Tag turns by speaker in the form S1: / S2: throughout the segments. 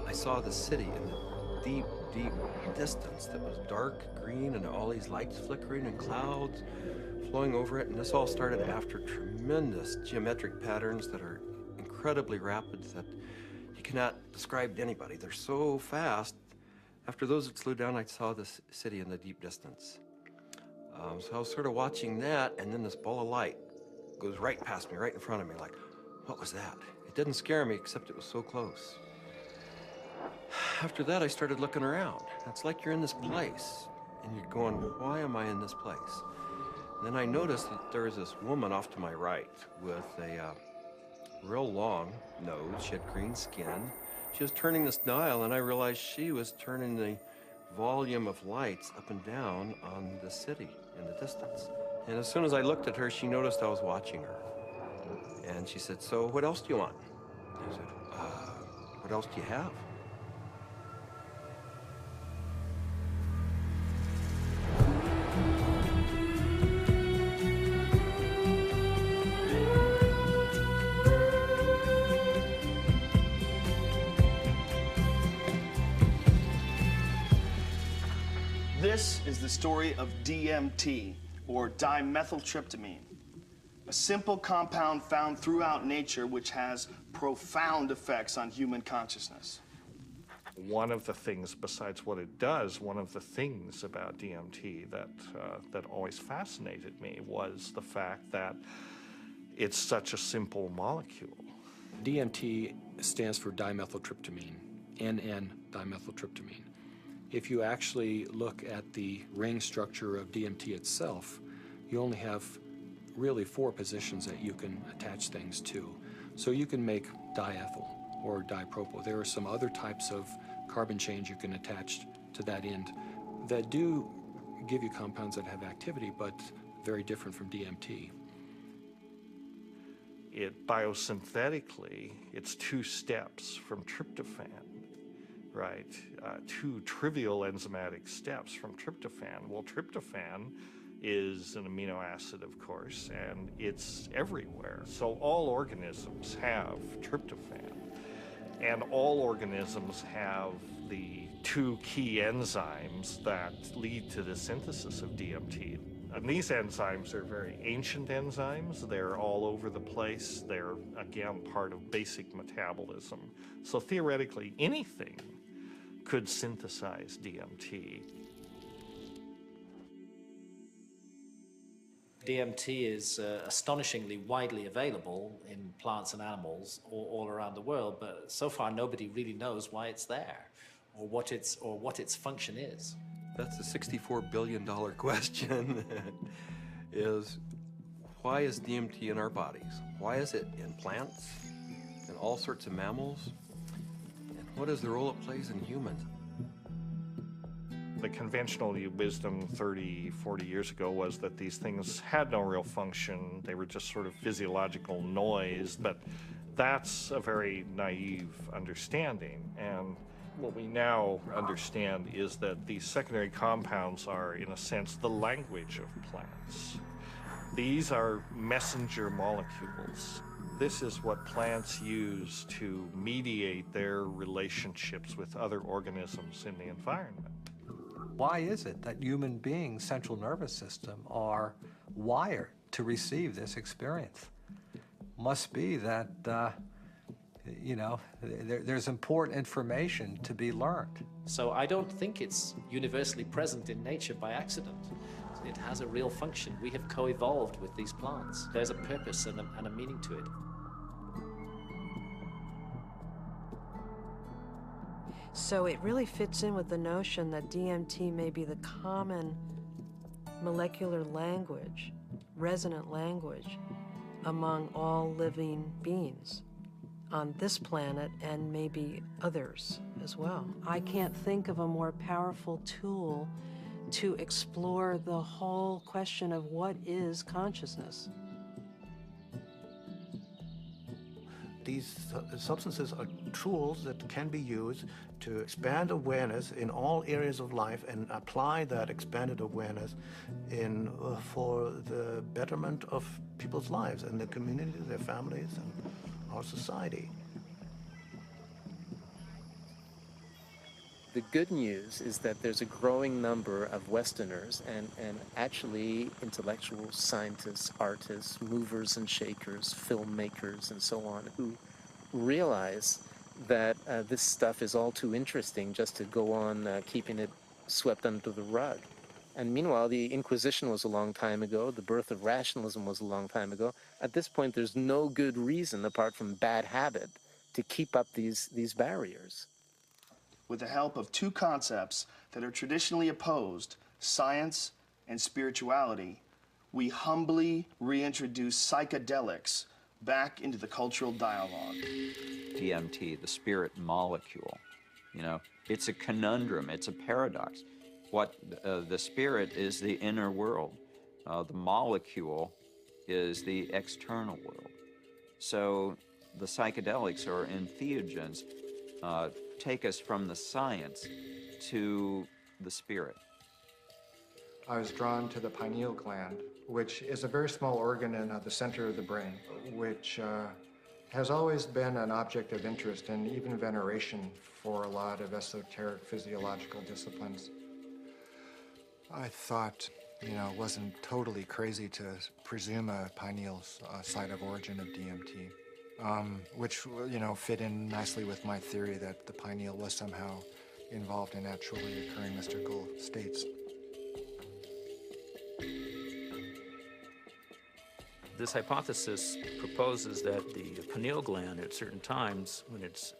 S1: I saw the city in the deep, deep distance that was dark green and all these lights flickering and clouds flowing over it. And this all started after tremendous geometric patterns that are incredibly rapid that you cannot describe to anybody. They're so fast. After those had slowed down, I saw this city in the deep distance. So I was sort of watching that, and then this ball of light goes right past me, right in front of me, like, what was that? It didn't scare me, except it was so close. After that, I started looking around. It's like you're in this place, and you're going, why am I in this place? And then I noticed that there was this woman off to my right with a real long nose. She had green skin. She was turning this dial, and I realized she was turning the volume of lights up and down on the city in the distance. And as soon as I looked at her, she noticed I was watching her. And she said, so what else do you want? I said, what else do you have?
S2: This is the story of DMT, or dimethyltryptamine, a simple compound found throughout nature which has profound effects on human consciousness.
S3: One of the things, besides what it does, one of the things about DMT that always fascinated me was the fact that it's such a simple molecule.
S4: DMT stands for dimethyltryptamine, NN dimethyltryptamine. If you actually look at the ring structure of DMT itself, you only have really 4 positions that you can attach things to. So you can make diethyl or dipropyl. There are some other types of carbon chains you can attach to that end that do give you compounds that have activity, but very different from DMT.
S3: It biosynthetically, it's 2 steps from tryptophan. Right, 2 trivial enzymatic steps from tryptophan. Well, tryptophan is an amino acid, of course, and it's everywhere. So all organisms have tryptophan, and all organisms have the 2 key enzymes that lead to the synthesis of DMT. And these enzymes are very ancient enzymes. They're all over the place. They're, again, part of basic metabolism. So theoretically, anything could synthesize DMT.
S5: DMT is astonishingly widely available in plants and animals all around the world, but so far nobody really knows why it's there or what its function is.
S1: That's the $64 billion question, is why is DMT in our bodies? Why is it in plants, in all sorts of mammals? What is the role it plays in humans?
S3: The conventional wisdom 30, 40 years ago was that these things had no real function. They were just sort of physiological noise, but that's a very naive understanding. And what we now understand is that these secondary compounds are, in a sense, the language of plants. These are messenger molecules. This is what plants use to mediate their relationships with other organisms in the environment.
S6: Why is it that human beings' central nervous system are wired to receive this experience? Must be that, there's important information to be learned.
S5: So I don't think it's universally present in nature by accident. It has a real function. We have co-evolved with these plants. There's a purpose and a meaning to it.
S7: So it really fits in with the notion that DMT may be the common molecular language, resonant language, among all living beings on this planet and maybe others as well. I can't think of a more powerful tool to explore the whole question of what is consciousness.
S8: these substances are tools that can be used to expand awareness in all areas of life and apply that expanded awareness for the betterment of people's lives and their communities, their families, and our society.
S9: The good news is that there's a growing number of Westerners and actually intellectuals, scientists, artists, movers and shakers, filmmakers, and so on, who realize that this stuff is all too interesting just to go on keeping it swept under the rug. And meanwhile, the Inquisition was a long time ago, the birth of rationalism was a long time ago. At this point, there's no good reason, apart from bad habit, to keep up these barriers.
S2: With the help of two concepts that are traditionally opposed, science and spirituality, we humbly reintroduce psychedelics back into the cultural dialogue.
S10: DMT, the spirit molecule, you know, it's a conundrum, it's a paradox. What the spirit is the inner world, the molecule is the external world. So the psychedelics or entheogens take us from the science to the spirit.
S11: I was drawn to the pineal gland, which is a very small organ in the center of the brain, which has always been an object of interest and even veneration for a lot of esoteric physiological disciplines. I thought, you know, it wasn't totally crazy to presume a pineal site of origin of DMT. Which, you know, fit in nicely with my theory that the pineal was somehow involved in naturally occurring mystical states.
S12: This hypothesis proposes that the pineal gland at certain times, when it's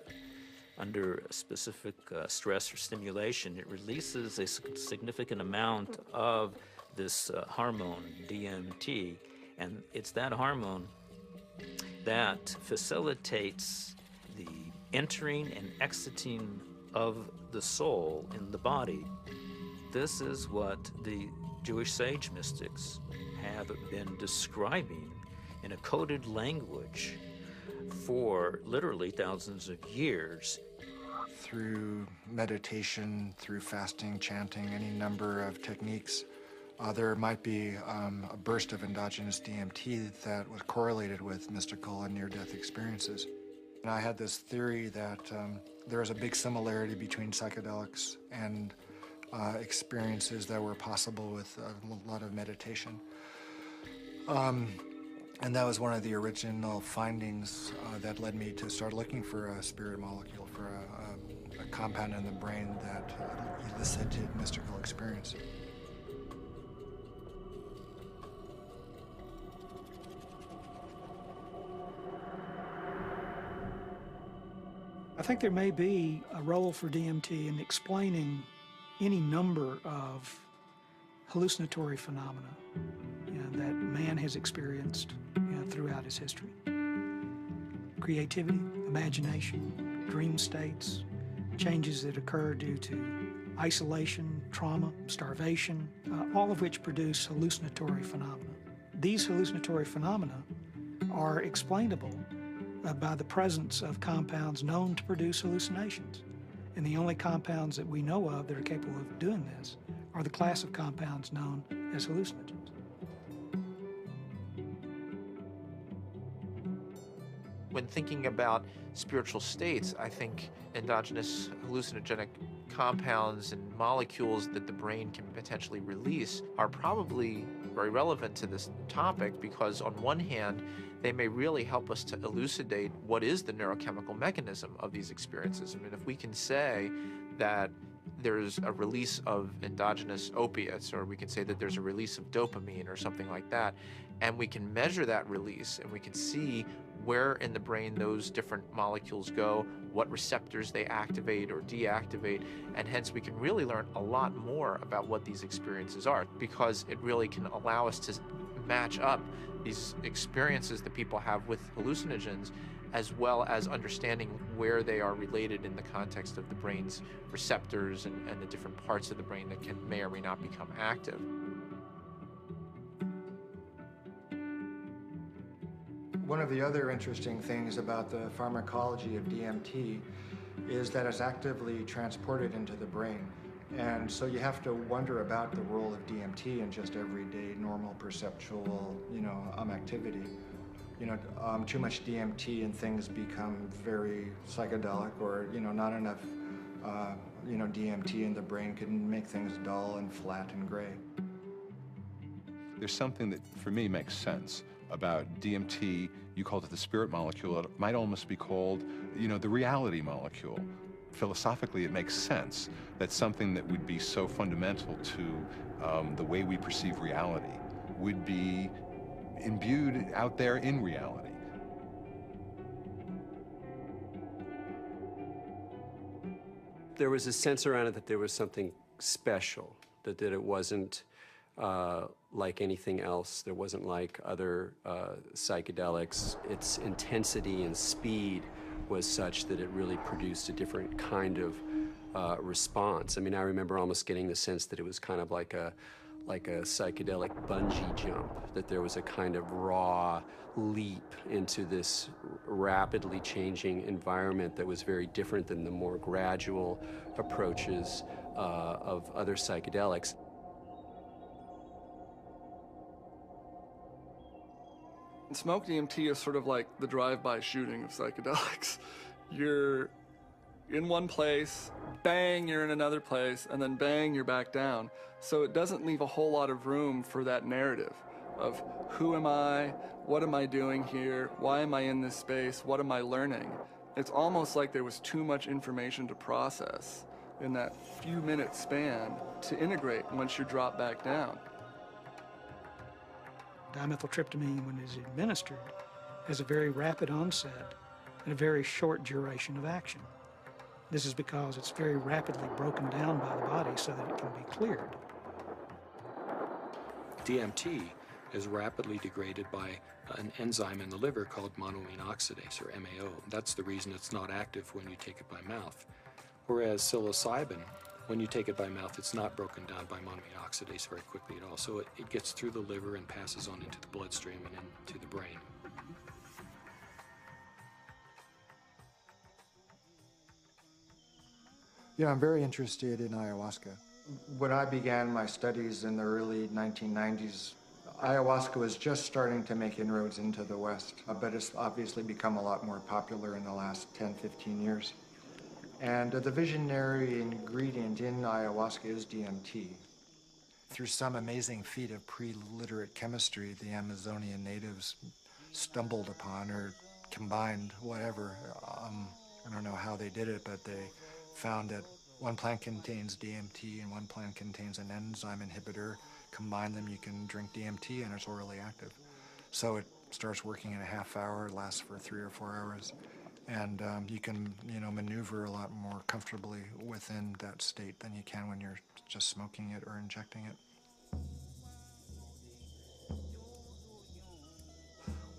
S12: under a specific stress or stimulation, it releases a significant amount of this hormone, DMT, and it's that hormone that facilitates the entering and exiting of the soul in the body. This is what the Jewish sage mystics have been describing in a coded language for literally thousands of years.
S11: Through meditation, through fasting, chanting, any number of techniques, there might be a burst of endogenous DMT that was correlated with mystical and near-death experiences. And I had this theory that there was a big similarity between psychedelics and experiences that were possible with a lot of meditation. And that was one of the original findings that led me to start looking for a spirit molecule, for a compound in the brain that elicited mystical experience.
S13: I think there may be a role for DMT in explaining any number of hallucinatory phenomena that man has experienced throughout his history. Creativity, imagination, dream states, changes that occur due to isolation, trauma, starvation, all of which produce hallucinatory phenomena. These hallucinatory phenomena are explainable by the presence of compounds known to produce hallucinations. And the only compounds that we know of that are capable of doing this are the class of compounds known as hallucinogens.
S14: When thinking about spiritual states, I think endogenous hallucinogenic compounds and molecules that the brain can potentially release are probably very relevant to this topic, because on one hand, they may really help us to elucidate what is the neurochemical mechanism of these experiences. I mean, if we can say that there's a release of endogenous opiates, or we can say that there's a release of dopamine or something like that, and we can measure that release and we can see where in the brain those different molecules go, what receptors they activate or deactivate, and hence we can really learn a lot more about what these experiences are, because it really can allow us to match up these experiences that people have with hallucinogens, as well as understanding where they are related in the context of the brain's receptors and the different parts of the brain that may or may not become active.
S11: One of the other interesting things about the pharmacology of DMT is that it's actively transported into the brain. And so you have to wonder about the role of DMT in just everyday, normal, perceptual, activity. Too much DMT and things become very psychedelic, or, not enough, DMT in the brain can make things dull and flat and gray.
S15: There's something that, for me, makes sense about DMT. You called it the spirit molecule. It might almost be called, the reality molecule. Philosophically, it makes sense that something that would be so fundamental to the way we perceive reality would be imbued out there in reality.
S16: There was a sense around it that there was something special, that it wasn't like anything else. There wasn't like other psychedelics. Its intensity and speed was such that it really produced a different kind of response. I mean, I remember almost getting the sense that it was kind of like a psychedelic bungee jump, that there was a kind of raw leap into this rapidly changing environment that was very different than the more gradual approaches of other psychedelics.
S17: Smoke DMT is sort of like the drive-by shooting of psychedelics. You're in one place, bang, you're in another place, and then bang, you're back down. So it doesn't leave a whole lot of room for that narrative of who am I, what am I doing here, why am I in this space, what am I learning? It's almost like there was too much information to process in that few minute span to integrate once you drop back down.
S13: Dimethyltryptamine, when it is administered, has a very rapid onset and a very short duration of action. This is because it's very rapidly broken down by the body so that it can be cleared.
S4: DMT is rapidly degraded by an enzyme in the liver called monoamine oxidase, or MAO. That's the reason it's not active when you take it by mouth. Whereas psilocybin, when you take it by mouth, it's not broken down by monoamine oxidase very quickly at all. So it gets through the liver and passes on into the bloodstream and into the brain.
S11: Yeah, I'm very interested in ayahuasca. When I began my studies in the early 1990s, ayahuasca was just starting to make inroads into the West, but it's obviously become a lot more popular in the last 10, 15 years. And the visionary ingredient in ayahuasca is DMT. Through some amazing feat of pre-literate chemistry, the Amazonian natives stumbled upon or combined whatever. I don't know how they did it, but they found that one plant contains DMT and one plant contains an enzyme inhibitor. Combine them, you can drink DMT and it's orally active. So it starts working in a half hour, it lasts for 3 or 4 hours. And you can, maneuver a lot more comfortably within that state than you can when you're just smoking it or injecting it.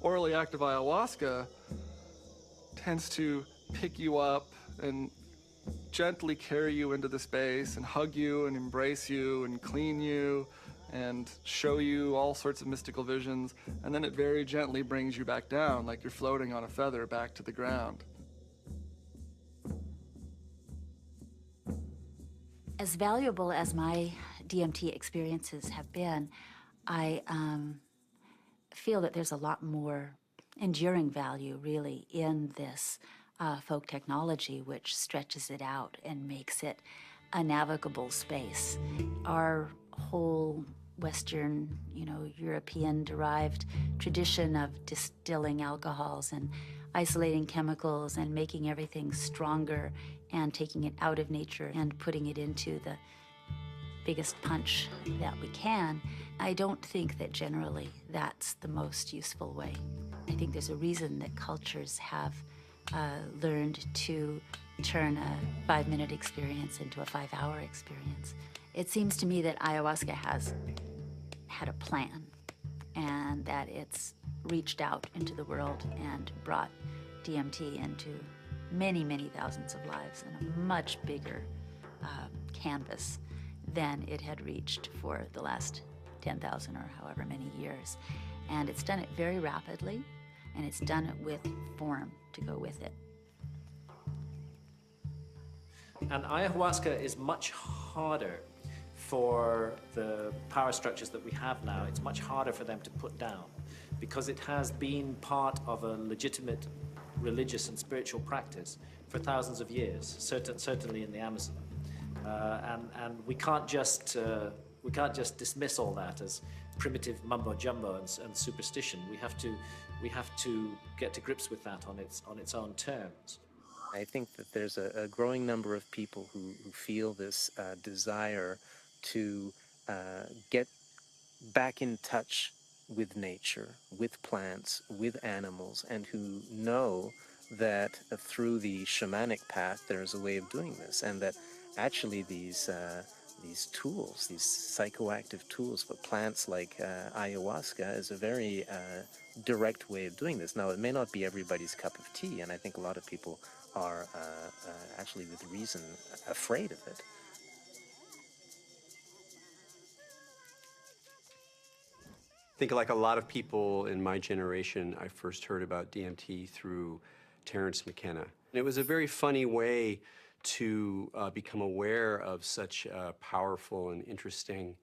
S17: Orally active ayahuasca tends to pick you up and gently carry you into the space and hug you and embrace you and clean you and show you all sorts of mystical visions, and then it very gently brings you back down like you're floating on a feather back to the ground.
S18: As valuable as my DMT experiences have been, I feel that there's a lot more enduring value, really, in this folk technology, which stretches it out and makes it a navigable space. Our whole Western, European-derived tradition of distilling alcohols and isolating chemicals and making everything stronger and taking it out of nature and putting it into the biggest punch that we can, I don't think that generally that's the most useful way. I think there's a reason that cultures have learned to turn a 5-minute experience into a 5-hour experience. It seems to me that ayahuasca has had a plan and that it's reached out into the world and brought DMT into many, many thousands of lives in a much bigger canvas than it had reached for the last 10,000 or however many years. And it's done it very rapidly. and it's done it with form to go with it.
S5: And ayahuasca is much harder for the power structures that we have now. It's much harder for them to put down because it has been part of a legitimate religious and spiritual practice for thousands of years, certainly in the Amazon. And we can't just dismiss all that as primitive mumbo jumbo and superstition. We have to get to grips with that on its own terms.
S9: I think that there's a growing number of people who feel this desire to get back in touch with nature, with plants, with animals, and who know that through the shamanic path there's a way of doing this, and that actually these tools, these psychoactive tools for plants like ayahuasca is a very direct way of doing this. Now, it may not be everybody's cup of tea, and I think a lot of people are actually with reason afraid of it.
S16: I think like a lot of people in my generation, I first heard about DMT through Terence McKenna. It was a very funny way to become aware of such a powerful and interesting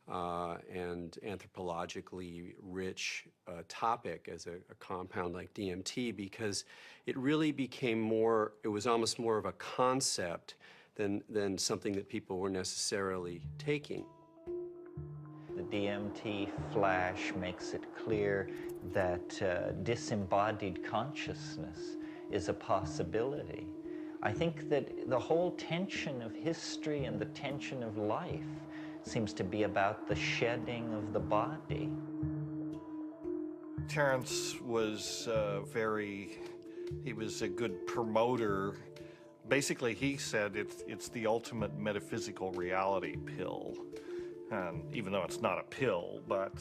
S16: and anthropologically rich topic as a compound like DMT, because it really became more, it was almost more of a concept than something that people were necessarily taking.
S10: The DMT flash makes it clear that disembodied consciousness is a possibility. I think that the whole tension of history and the tension of life seems to be about the shedding of the body.
S3: Terence was he was a good promoter. Basically, he said it's the ultimate metaphysical reality pill. And even though it's not a pill, but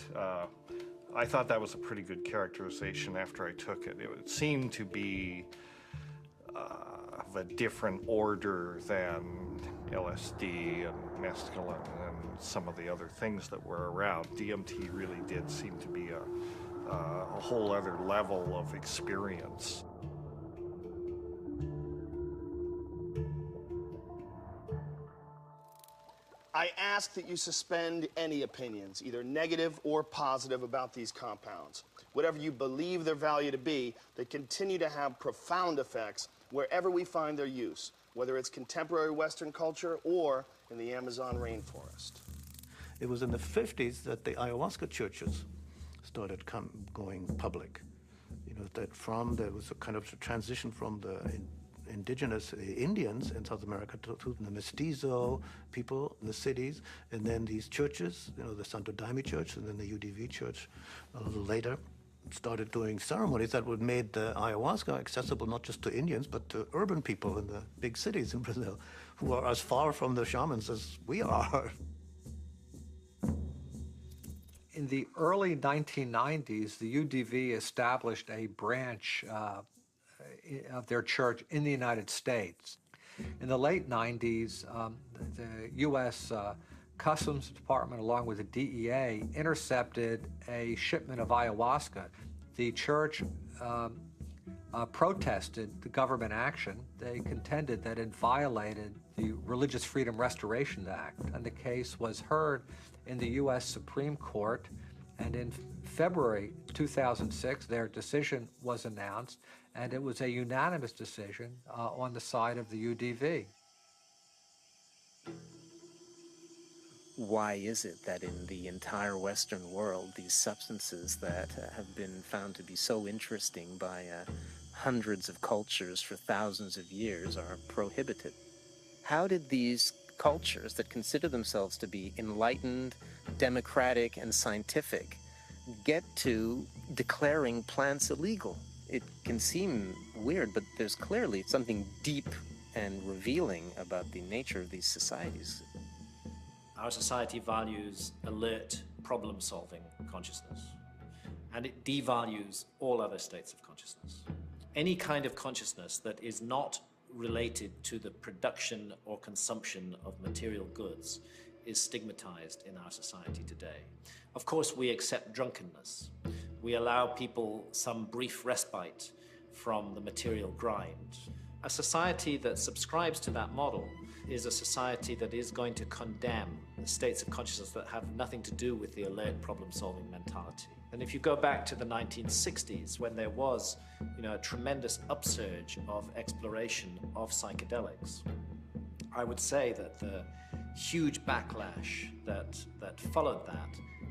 S3: I thought that was a pretty good characterization after I took it. It seemed to be of a different order than LSD and mescaline and some of the other things that were around. DMT really did seem to be a whole other level of experience.
S2: I ask that you suspend any opinions, either negative or positive, about these compounds. Whatever you believe their value to be, they continue to have profound effects wherever we find their use, whether it's contemporary Western culture or in the Amazon rainforest.
S8: It was in the 50s that the ayahuasca churches started going public. You know, there was a kind of transition from the indigenous Indians in South America to the mestizo people in the cities, and then these churches, you know, the Santo Daime Church and then the UDV Church a little later, started doing ceremonies that would made the ayahuasca accessible not just to Indians, but to urban people in the big cities in Brazil, who are as far from the shamans as we are.
S6: In the early 1990s, the UDV established a branch of their church in the United States. In the late 90s, the U.S. Customs Department, along with the DEA, intercepted a shipment of ayahuasca. The church protested the government action. They contended that it violated the Religious Freedom Restoration Act, and the case was heard in the U.S. Supreme Court. And in February 2006, their decision was announced, and it was a unanimous decision on the side of the UDV.
S9: Why is it that in the entire Western world, these substances that have been found to be so interesting by hundreds of cultures for thousands of years are prohibited? How did these cultures that consider themselves to be enlightened, democratic, and scientific get to declaring plants illegal? It can seem weird, but there's clearly something deep and revealing about the nature of these societies.
S5: Our society values alert, problem-solving consciousness, and it devalues all other states of consciousness. Any kind of consciousness that is not related to the production or consumption of material goods is stigmatized in our society today. Of course, we accept drunkenness. We allow people some brief respite from the material grind. A society that subscribes to that model is a society that is going to condemn states of consciousness that have nothing to do with the alert problem-solving mentality. And if you go back to the 1960s, when there was, a tremendous upsurge of exploration of psychedelics, I would say that the huge backlash that followed that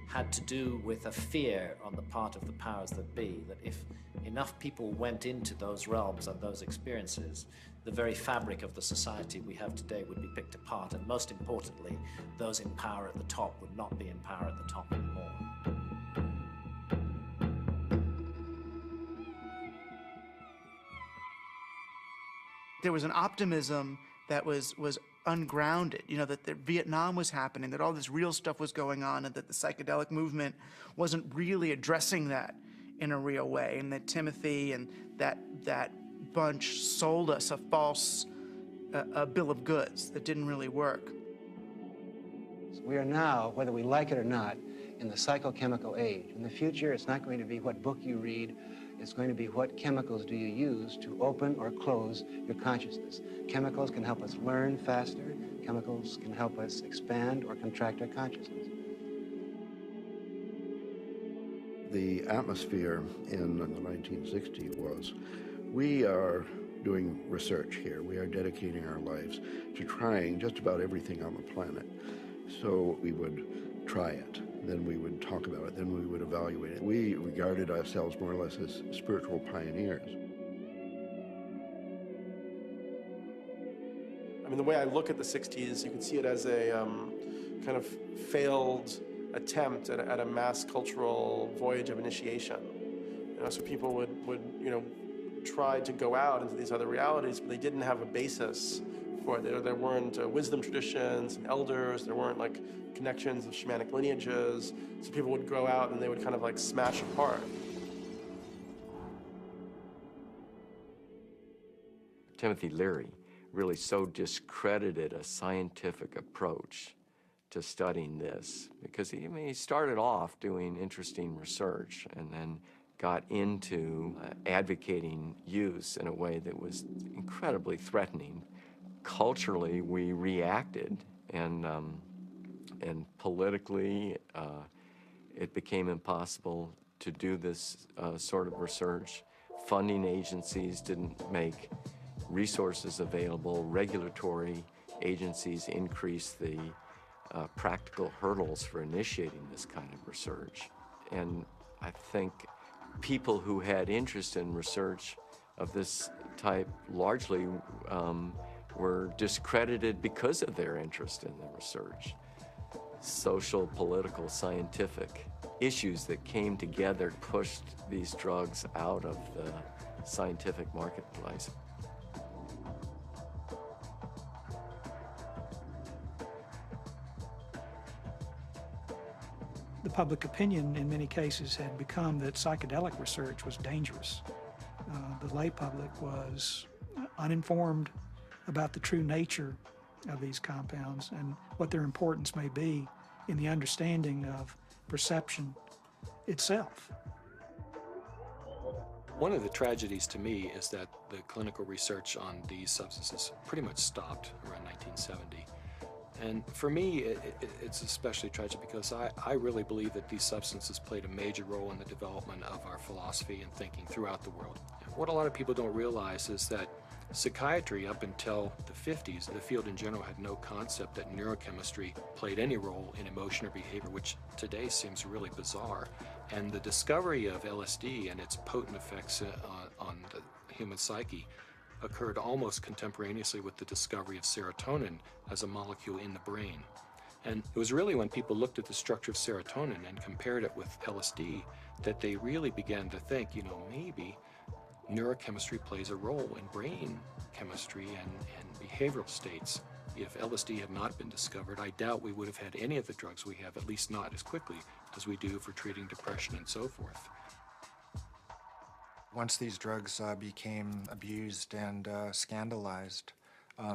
S5: had to do with a fear on the part of the powers that be, that if enough people went into those realms and those experiences, the very fabric of the society we have today would be picked apart, and most importantly, those in power at the top would not be in power at the top anymore.
S19: There was an optimism that was ungrounded, that Vietnam was happening, that all this real stuff was going on, and that the psychedelic movement wasn't really addressing that in a real way, and that Timothy and that bunch sold us a false bill of goods that didn't really work.
S20: We are now, whether we like it or not, in the psychochemical age. In the future, it's not going to be what book you read, it's going to be what chemicals do you use to open or close your consciousness. Chemicals can help us learn faster. Chemicals can help us expand or contract our consciousness.
S21: The atmosphere in the 1960s was, we are doing research here. We are dedicating our lives to trying just about everything on the planet. So we would try it, then we would talk about it, then we would evaluate it. We regarded ourselves more or less as spiritual pioneers.
S22: I mean, the way I look at the 60s, you can see it as a kind of failed attempt at a mass cultural voyage of initiation. So people would try to go out into these other realities, but they didn't have a basis for it. There weren't wisdom traditions and elders. There weren't connections of shamanic lineages. So people would go out and they would kind of smash apart.
S23: Timothy Leary really so discredited a scientific approach to studying this, because he started off doing interesting research and then got into advocating use in a way that was incredibly threatening. Culturally, we reacted, and politically, it became impossible to do this sort of research. Funding agencies didn't make resources available. Regulatory agencies increased the practical hurdles for initiating this kind of research. And I think people who had interest in research of this type largely were discredited because of their interest in the research. Social, political, scientific issues that came together pushed these drugs out of the scientific marketplace.
S13: The public opinion in many cases had become that psychedelic research was dangerous. The lay public was uninformed about the true nature of these compounds and what their importance may be in the understanding of perception itself.
S4: One of the tragedies to me is that the clinical research on these substances pretty much stopped around 1970. And for me, it's especially tragic because I really believe that these substances played a major role in the development of our philosophy and thinking throughout the world. What a lot of people don't realize is that psychiatry, up until the 50s, the field in general had no concept that neurochemistry played any role in emotion or behavior, which today seems really bizarre. And the discovery of LSD and its potent effects on the human psyche occurred almost contemporaneously with the discovery of serotonin as a molecule in the brain. And it was really when people looked at the structure of serotonin and compared it with LSD that they really began to think, maybe neurochemistry plays a role in brain chemistry and behavioral states. If LSD had not been discovered, I doubt we would have had any of the drugs we have, at least not as quickly as we do for treating depression and so forth.
S11: Once these drugs became abused and scandalized,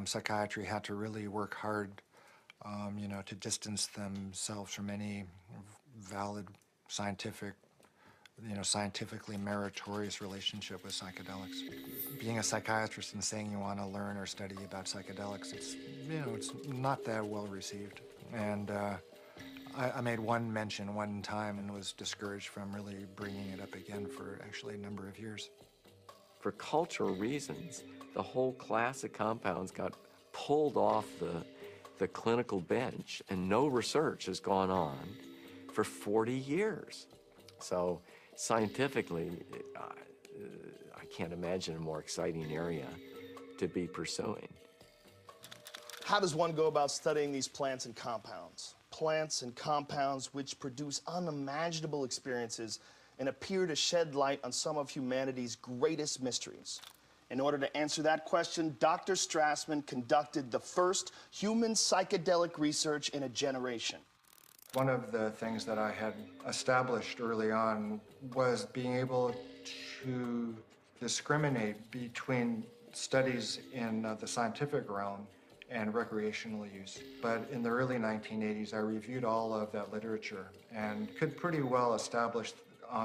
S11: psychiatry had to really work hard, to distance themselves from any valid scientific scientifically meritorious relationship with psychedelics. Being a psychiatrist and saying you want to learn or study about psychedelics, it's not that well received. And I made one mention one time and was discouraged from really bringing it up again for actually a number of years.
S23: For cultural reasons, the whole class of compounds got pulled off the clinical bench, and no research has gone on for 40 years. So scientifically, I can't imagine a more exciting area to be pursuing.
S2: How does one go about studying these plants and compounds? Plants and compounds which produce unimaginable experiences and appear to shed light on some of humanity's greatest mysteries. In order to answer that question, Dr. Strassman conducted the first human psychedelic research in a generation.
S11: One of the things that I had established early on was being able to discriminate between studies in the scientific realm and recreational use. But in the early 1980s, I reviewed all of that literature and could pretty well establish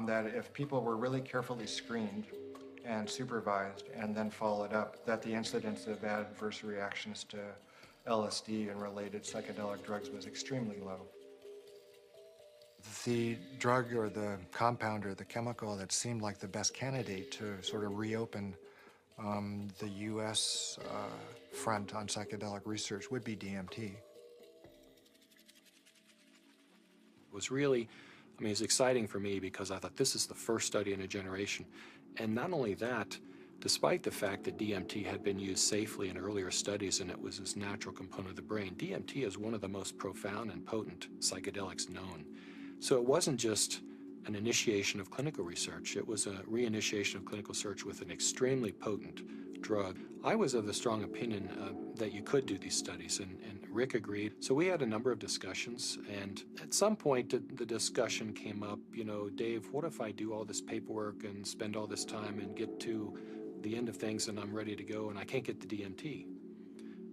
S11: that if people were really carefully screened and supervised and then followed up, that the incidence of adverse reactions to LSD and related psychedelic drugs was extremely low. The drug or the compound or the chemical that seemed like the best candidate to sort of reopen the U.S. Front on psychedelic research would be DMT.
S4: It was really, it was exciting for me because I thought this is the first study in a generation. And not only that, despite the fact that DMT had been used safely in earlier studies and it was this natural component of the brain, DMT is one of the most profound and potent psychedelics known. So it wasn't just an initiation of clinical research, it was a reinitiation of clinical research with an extremely potent drug. I was of the strong opinion that you could do these studies, and Rick agreed. So we had a number of discussions, and at some point the discussion came up, Dave, what if I do all this paperwork and spend all this time and get to the end of things and I'm ready to go and I can't get the DMT?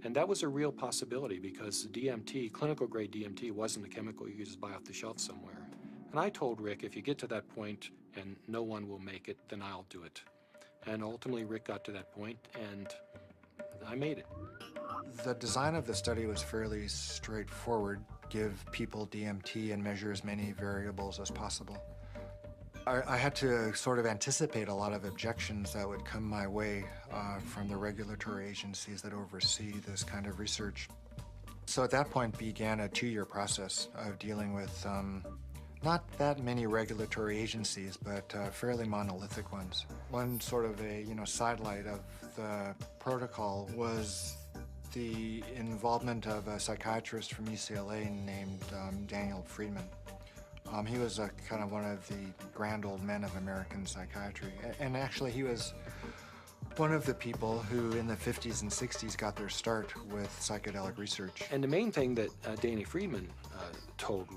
S4: And that was a real possibility because DMT, clinical grade DMT, wasn't a chemical you could just buy off the shelf somewhere. And I told Rick, if you get to that point and no one will make it, then I'll do it. And ultimately Rick got to that point and I made it.
S11: The design of the study was fairly straightforward. Give people DMT and measure as many variables as possible. I had to sort of anticipate a lot of objections that would come my way from the regulatory agencies that oversee this kind of research. So at that point began a 2-year process of dealing with not that many regulatory agencies, but fairly monolithic ones. One sort of a sidelight of the protocol was the involvement of a psychiatrist from UCLA named Daniel Friedman. He was kind of one of the grand old men of American psychiatry. And actually, he was one of the people who in the 50s and 60s got their start with psychedelic research.
S4: And the main thing that Danny Friedman told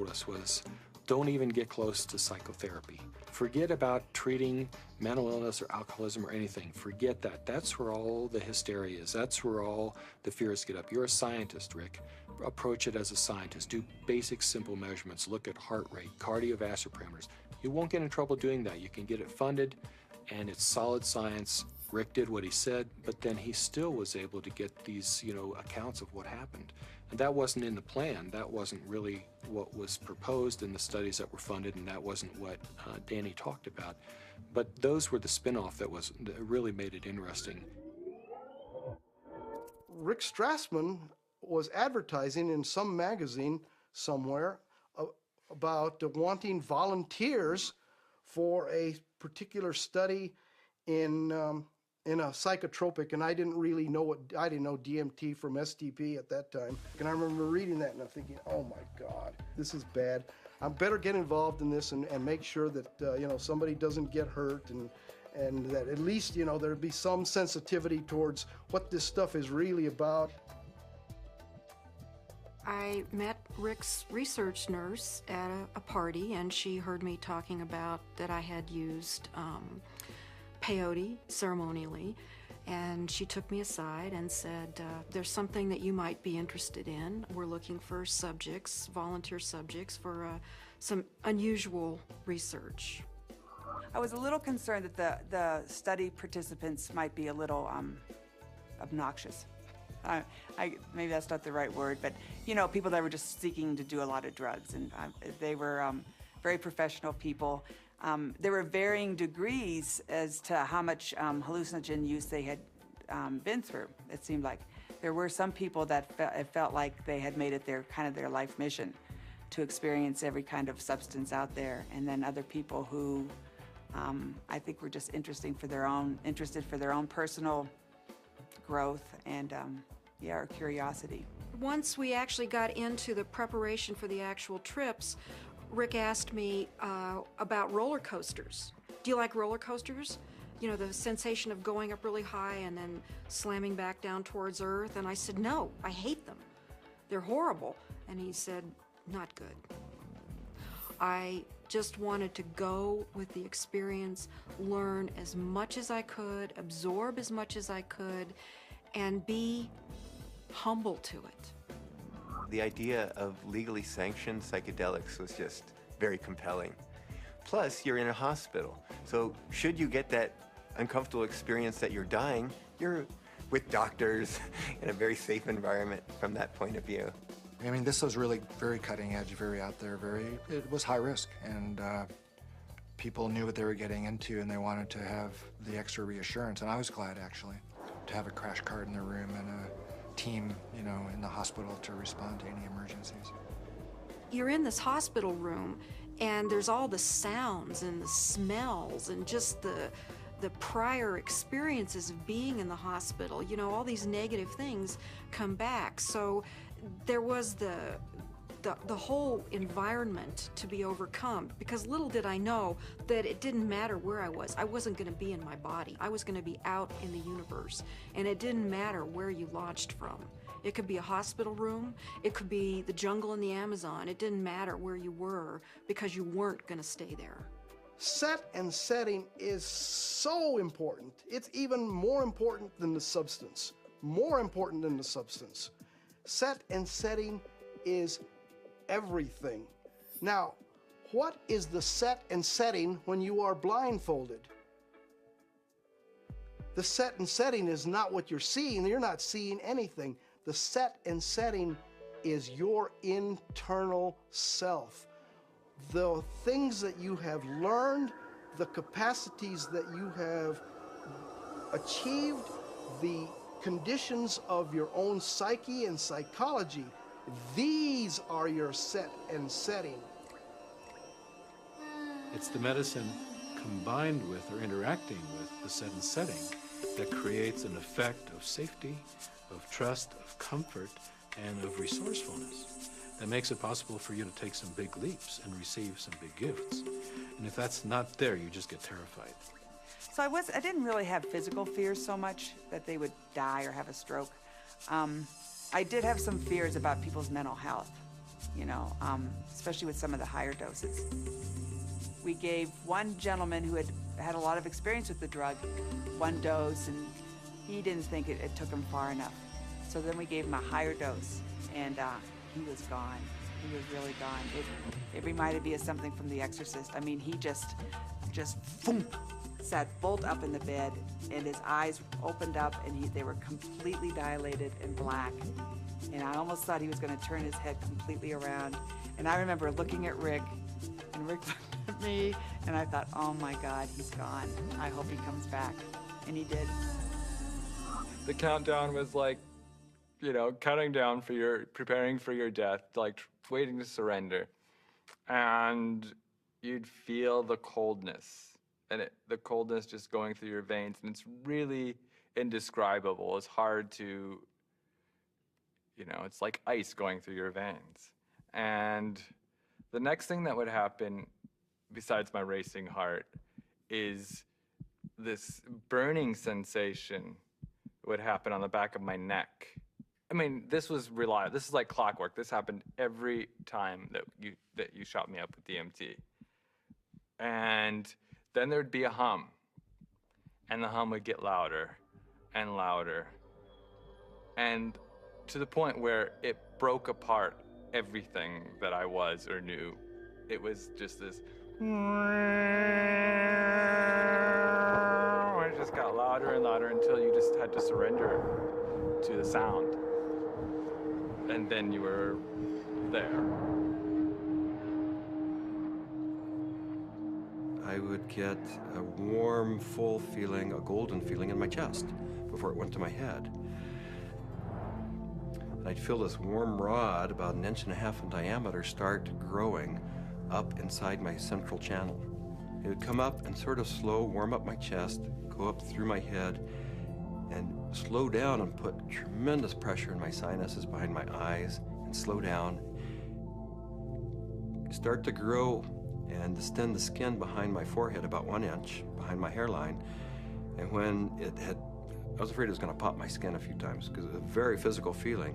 S4: us was, don't even get close to psychotherapy. Forget about treating mental illness or alcoholism or anything. Forget that. That's where all the hysteria is. That's where all the fears get up. You're a scientist, Rick. Approach it as a scientist. Do basic, simple measurements. Look at heart rate, cardiovascular parameters. You won't get in trouble doing that. You can get it funded, and it's solid science. Rick did what he said, but then he still was able to get these, accounts of what happened. And that wasn't in the plan. That wasn't really what was proposed in the studies that were funded, and that wasn't what Danny talked about. But those were the spin-off that really made it interesting.
S1: Rick Strassman was advertising in some magazine somewhere about wanting volunteers for a particular study in a psychotropic, and I didn't really know I didn't know DMT from STP at that time. And I remember reading that and I'm thinking, oh my God, this is bad. I better get involved in this and make sure that somebody doesn't get hurt, and that at least there'd be some sensitivity towards what this stuff is really about.
S7: I met Rick's research nurse at a party, and she heard me talking about that I had used peyote ceremonially, and she took me aside and said, there's something that you might be interested in. We're looking for subjects, volunteer subjects, for some unusual research.
S12: I was a little concerned that the study participants might be a little obnoxious. Maybe that's not the right word, but you know, people that were just seeking to do a lot of drugs, and they were very professional people. There were varying degrees as to how much hallucinogen use they had been through. It seemed like there were some people that it felt like they had made it their life mission to experience every kind of substance out there, and then other people who I think were just interested for their own personal growth and or curiosity.
S7: Once we actually got into the preparation for the actual trips, Rick asked me about roller coasters. Do you like roller coasters? You know, the sensation of going up really high and then slamming back down towards Earth. And I said, no, I hate them. They're horrible. And he said, not good. I just wanted to go with the experience, learn as much as I could, absorb as much as I could, and be humble to it.
S14: The idea of legally sanctioned psychedelics was just very compelling. Plus, you're in a hospital, so should you get that uncomfortable experience that you're dying, you're with doctors in a very safe environment from that point of view.
S11: I mean, this was really very cutting edge, very out there, it was high risk, and people knew what they were getting into, and they wanted to have the extra reassurance, and I was glad, actually, to have a crash cart in the room and a team, you know, in the hospital to respond to any emergencies.
S7: You're in this hospital room, and there's all the sounds and the smells and just the prior experiences of being in the hospital. You know, all these negative things come back. So there was the whole environment to be overcome, because little did I know that it didn't matter where I was. I wasn't going to be in my body. I was going to be out in the universe, and it didn't matter where you launched from. It could be a hospital room, it could be the jungle in the Amazon. It didn't matter where you were, because you weren't going to stay there.
S1: Set and setting is so important. It's even more important than the substance. More important than the substance. Set and setting is everything. Now, what is the set and setting when you are blindfolded? The set and setting is not what you're seeing. You're not seeing anything. The set and setting is your internal self. The things that you have learned, the capacities that you have achieved, the conditions of your own psyche and psychology, these are your set and setting.
S4: It's the medicine combined with or interacting with the set and setting that creates an effect of safety, of trust, of comfort, and of resourcefulness that makes it possible for you to take some big leaps and receive some big gifts. And if that's not there, you just get terrified.
S12: So I didn't really have physical fears so much that they would die or have a stroke. I did have some fears about people's mental health, you know, especially with some of the higher doses. We gave one gentleman who had a lot of experience with the drug one dose, and he didn't think it took him far enough. So then we gave him a higher dose, and he was gone. He was really gone. It reminded me of something from The Exorcist. I mean, he just boom, sat bolt up in the bed, and his eyes opened up, and they were completely dilated and black. And I almost thought he was going to turn his head completely around. And I remember looking at Rick, and Rick looked at me, and I thought, oh my God, he's gone. I hope he comes back. And he did.
S15: The countdown was like, you know, counting down for preparing for your death, like waiting to surrender. And you'd feel the coldness, and the coldness just going through your veins, and it's really indescribable. It's hard to, you know, it's like ice going through your veins. And the next thing that would happen, besides my racing heart, is this burning sensation would happen on the back of my neck. I mean, this was reliable. This is like clockwork. This happened every time that you shot me up with DMT. And then there'd be a hum, and the hum would get louder and louder, and to the point where it broke apart everything that I was or knew it was just this. It just got louder and louder until you just had to surrender to the sound. And then you were there.
S16: I would get a warm, full feeling, a golden feeling in my chest before it went to my head. And I'd feel this warm rod, about 1.5 inches in diameter, start growing up inside my central channel. It would come up and sort of slow, warm up my chest, go up through my head, and slow down and put tremendous pressure in my sinuses behind my eyes, and slow down. Start to grow and distend the skin behind my forehead about 1 inch, behind my hairline. And when it had, I was afraid it was gonna pop my skin a few times because it was a very physical feeling.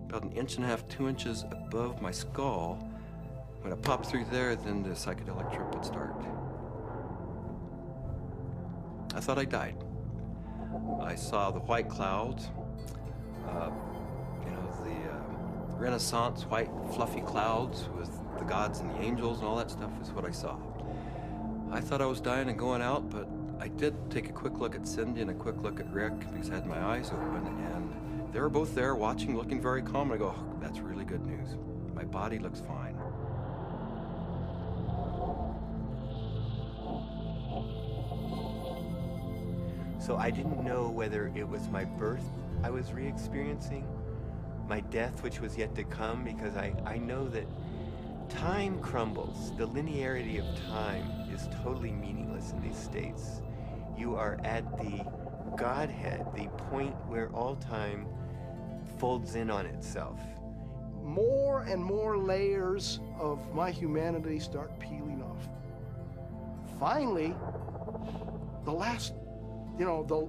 S16: About 1.5 inches, 2 inches above my skull, when it popped through there, then the psychedelic trip would start. I thought I died. I saw the white clouds, the Renaissance white fluffy clouds with the gods and the angels and all that stuff is what I saw. I thought I was dying and going out, but I did take a quick look at Cindy and a quick look at Rick because I had my eyes open, and they were both there watching, looking very calm. And I go, oh, that's really good news. My body looks fine.
S14: So I didn't know whether it was my birth I was re-experiencing, my death which was yet to come, because I know that time crumbles. The linearity of time is totally meaningless in these states. You are at the Godhead, the point where all time folds in on itself.
S1: More and more layers of my humanity start peeling off. Finally, the last,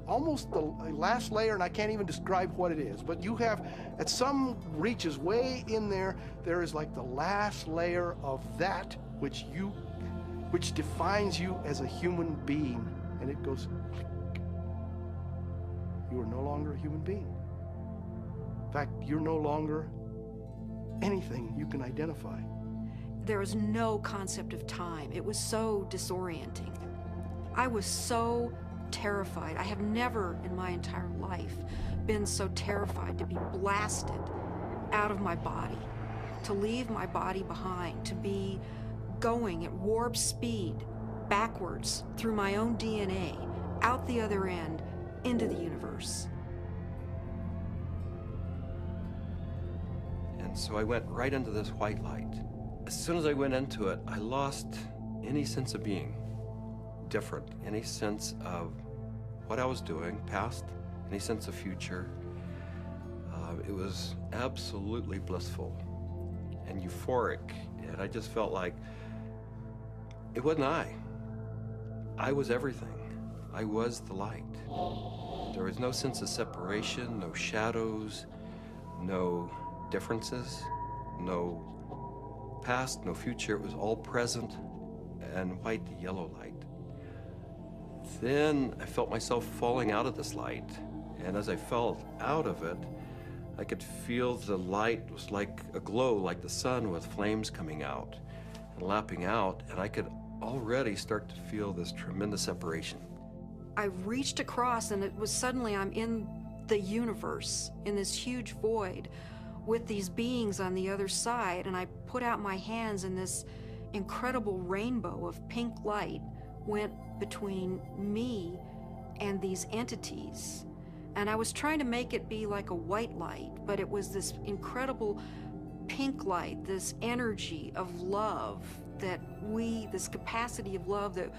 S1: almost the last layer, and I can't even describe what it is, but you have, at some reaches way in there, there is like the last layer of that which defines you as a human being, and it goes click. You are no longer a human being. In fact, you're no longer anything you can identify.
S7: There was no concept of time. It was so disorienting. I was so terrified. I have never in my entire life been so terrified to be blasted out of my body, to leave my body behind, to be going at warp speed backwards through my own DNA, out the other end, into the universe.
S16: And so I went right into this white light. As soon as I went into it, I lost any sense of being different, any sense of what I was doing, past, any sense of future. It was absolutely blissful and euphoric, and I just felt like it wasn't I. I was everything. I was the light. There was no sense of separation, no shadows, no differences, no past, no future. It was all present and white to yellow light. Then I felt myself falling out of this light, and as I fell out of it, I could feel the light was like a glow, like the sun with flames coming out and lapping out, and I could already start to feel this tremendous separation.
S7: I reached across, and it was suddenly I'm in the universe, in this huge void, with these beings on the other side, and I put out my hands, and this incredible rainbow of pink light went between me and these entities. And I was trying to make it be like a white light, but it was this incredible pink light, this energy of love this capacity of love that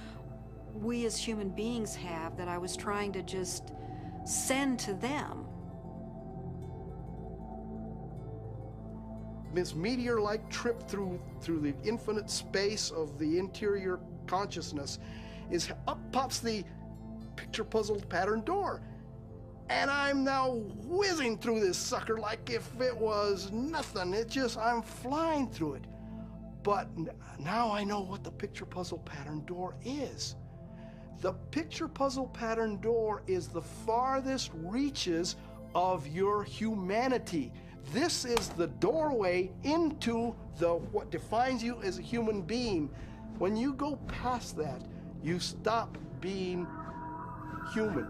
S7: we as human beings have, that I was trying to just send to them.
S1: This meteor-like trip through the infinite space of the interior consciousness is up pops the picture puzzle pattern door. And I'm now whizzing through this sucker like if it was nothing. I'm flying through it. But now I know what the picture puzzle pattern door is. The picture puzzle pattern door is the farthest reaches of your humanity. This is the doorway into what defines you as a human being. When you go past that, you stop being human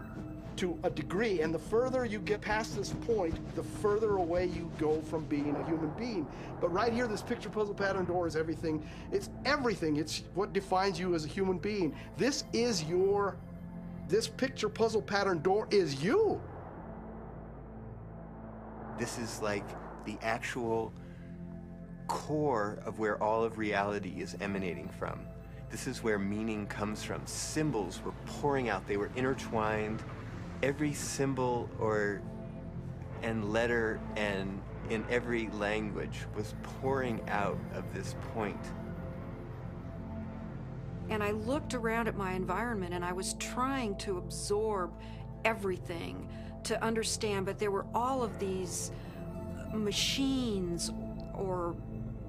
S1: to a degree, and the further you get past this point, the further away you go from being a human being. But right here, this picture puzzle pattern door is everything. It's everything. It's what defines you as a human being. This picture puzzle pattern door is you.
S14: This is like the actual core of where all of reality is emanating from. This is where meaning comes from. Symbols were pouring out. They were intertwined. Every symbol and letter and in every language was pouring out of this point.
S7: And I looked around at my environment and I was trying to absorb everything to understand, but there were all of these machines or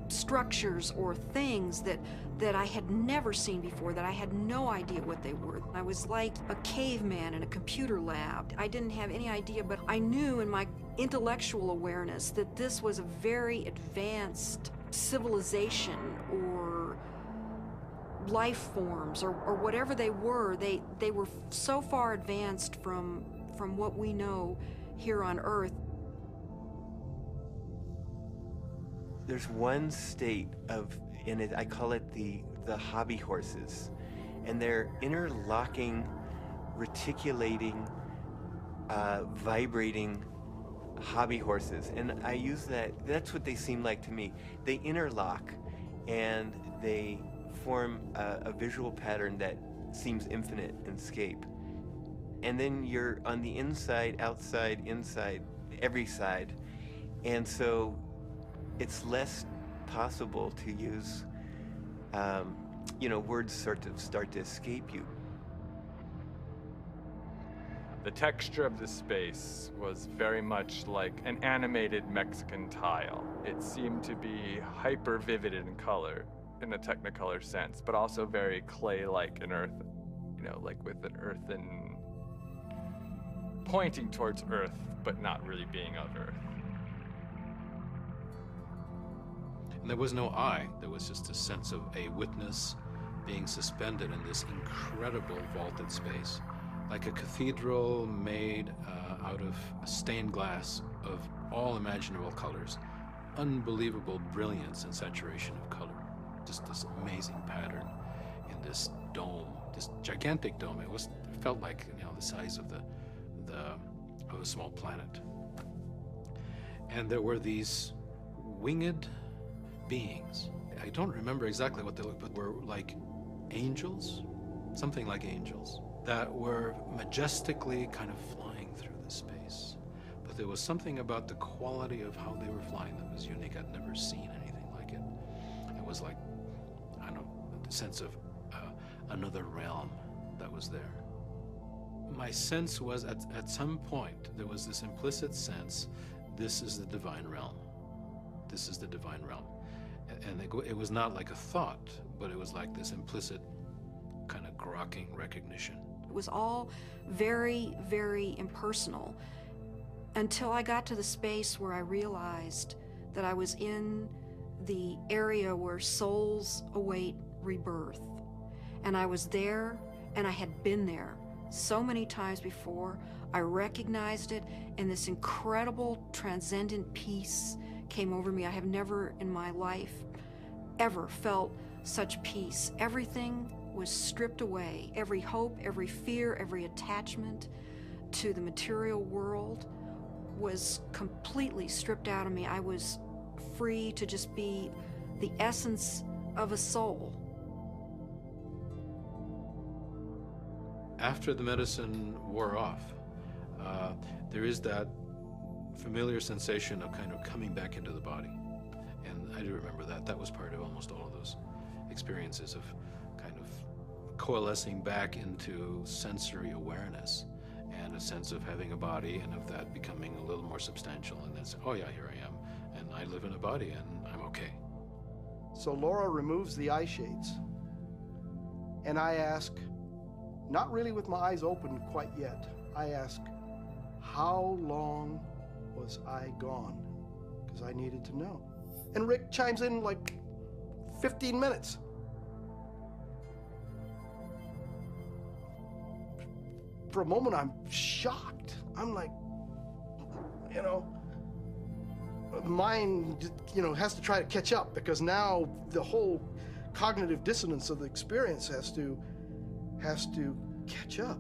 S7: structures or things that I had never seen before, that I had no idea what they were. I was like a caveman in a computer lab. I didn't have any idea, but I knew in my intellectual awareness that this was a very advanced civilization or life forms or whatever they were. They were so far advanced from what we know here on Earth.
S14: There's one state in it, I call it the hobby horses, and they're interlocking, reticulating, vibrating hobby horses. And I use that's what they seem like to me. They interlock and they form a visual pattern that seems infinite in scape. And then you're on the inside, outside, inside, every side. And so it's less possible to use, words sort of start to escape you.
S15: The texture of the space was very much like an animated Mexican tile. It seemed to be hyper vivid in color, in a Technicolor sense, but also very clay-like and earth, like with an earthen, pointing towards earth, but not really being of earth.
S10: And there was no I. There was just a sense of a witness being suspended in this incredible vaulted space, like a cathedral made out of stained glass of all imaginable colors, unbelievable brilliance and saturation of color. Just this amazing pattern in this dome, this gigantic dome. It felt like the size of of a small planet. And there were these winged beings. I don't remember exactly what they looked, but were like angels, something like angels, that were majestically kind of flying through the space. But there was something about the quality of how they were flying that was unique. I'd never seen anything like it. It was like, I don't know, the sense of another realm that was there. My sense was at some point there was this implicit sense, this is the divine realm. This is the divine realm. And it was not like a thought, but it was like this implicit kind of grokking recognition.
S7: It was all very, very impersonal until I got to the space where I realized that I was in the area where souls await rebirth. And I was there, and I had been there so many times before. I recognized it, and this incredible transcendent peace came over me. I have never in my life ever felt such peace. Everything was stripped away. Every hope, every fear, every attachment to the material world was completely stripped out of me. I was free to just be the essence of a soul.
S10: After the medicine wore off, there is that familiar sensation of kind of coming back into the body. And I do remember that. That was part of almost all of those experiences of kind of coalescing back into sensory awareness and a sense of having a body and of that becoming a little more substantial. And then say, oh yeah, here I am. And I live in a body and I'm okay.
S1: So Laura removes the eye shades. And I ask, not really with my eyes open quite yet, I ask, how long was I gone? because I needed to know. And Rick chimes in like 15 minutes. For a moment, I'm shocked. I'm like, you know, mind, you know, has to try to catch up, because now the whole cognitive dissonance of the experience has to catch up.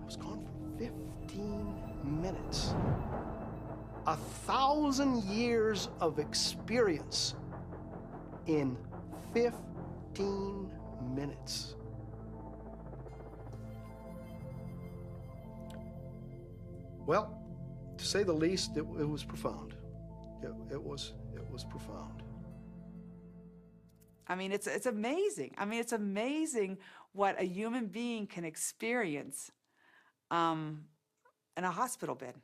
S1: I was gone for 15 minutes. 1,000 years of experience in 15 minutes. Well, to say the least, it was profound. It was profound.
S12: I mean, it's amazing. I mean, it's amazing what a human being can experience in a hospital bed.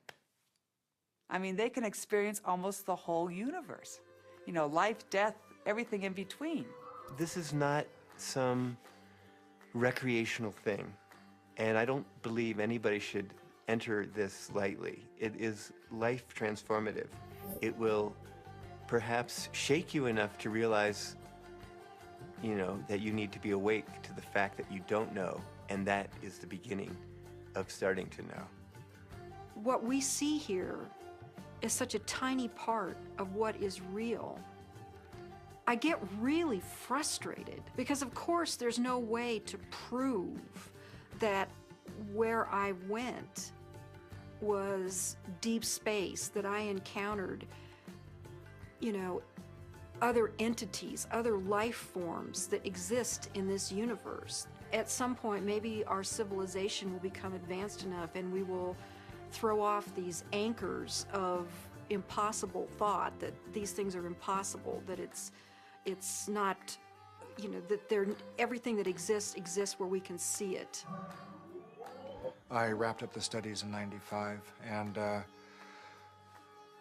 S12: I mean, they can experience almost the whole universe. You know, life, death, everything in between.
S14: This is not some recreational thing, and I don't believe anybody should enter this lightly. It is life transformative. It will perhaps shake you enough to realize, you know, that you need to be awake to the fact that you don't know, and that is the beginning of starting to know.
S7: What we see here is such a tiny part of what is real. I get really frustrated because, of course, there's no way to prove that where I went was deep space, that I encountered, you know, other entities, other life forms that exist in this universe. At some point, maybe our civilization will become advanced enough and we will throw off these anchors of impossible thought, that these things are impossible, that it's not, you know, that everything that exists where we can see it.
S11: I wrapped up the studies in '95 and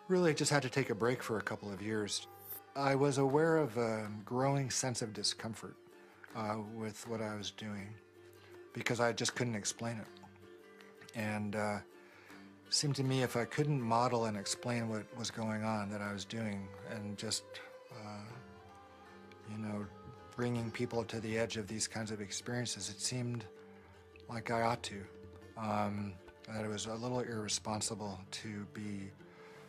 S11: really just had to take a break for a couple of years. I was aware of a growing sense of discomfort with what I was doing because I just couldn't explain it. And it seemed to me if I couldn't model and explain what was going on that I was doing and just, you know, bringing people to the edge of these kinds of experiences, it seemed like I ought to. That it was a little irresponsible to be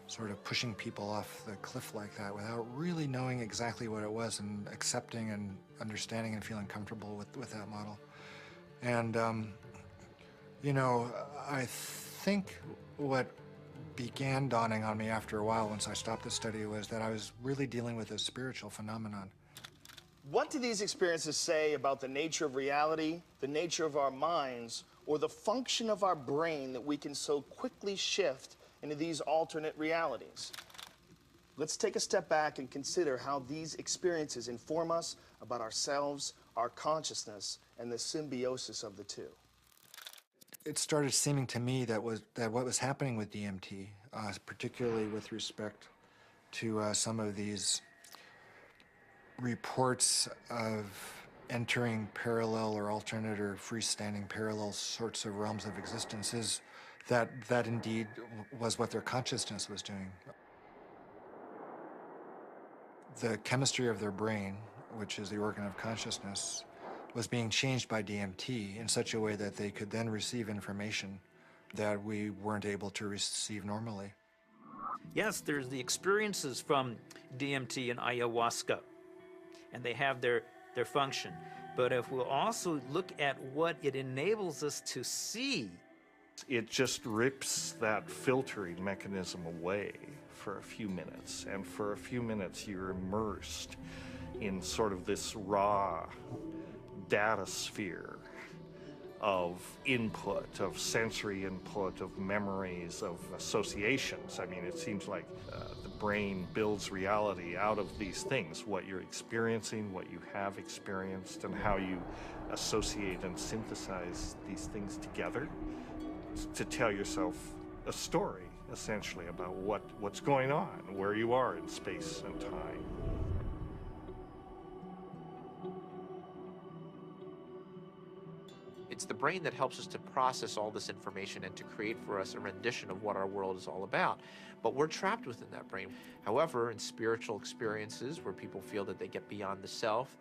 S11: sort of pushing people off the cliff like that without really knowing exactly what it was and accepting and understanding and feeling comfortable with that model. And, you know, I think what began dawning on me after a while once I stopped the study was that I was really dealing with a spiritual phenomenon.
S2: What do these experiences say about the nature of reality, the nature of our minds, or the function of our brain that we can so quickly shift into these alternate realities? Let's take a step back and consider how these experiences inform us about ourselves, our consciousness, and the symbiosis of the two.
S11: It started seeming to me that what was happening with DMT, particularly with respect to some of these reports of entering parallel or alternate or freestanding parallel sorts of realms of existence, is that indeed was what their consciousness was doing. The chemistry of their brain, which is the organ of consciousness, was being changed by DMT in such a way that they could then receive information that we weren't able to receive normally.
S3: Yes, there's the experiences from DMT and ayahuasca, and they have their function. But if we'll also look at what it enables us to see,
S17: it just rips that filtering mechanism away for a few minutes, and for a few minutes you're immersed in sort of this raw data sphere of input, of sensory input, of memories, of associations. I mean, it seems like the brain builds reality out of these things, what you're experiencing, what you have experienced, and how you associate and synthesize these things together to tell yourself a story, essentially, about what's going on, where you are in space and time.
S6: It's the brain that helps us to process all this information and to create for us a rendition of what our world is all about. But we're trapped within that brain. However, in spiritual experiences where people feel that they get beyond the self,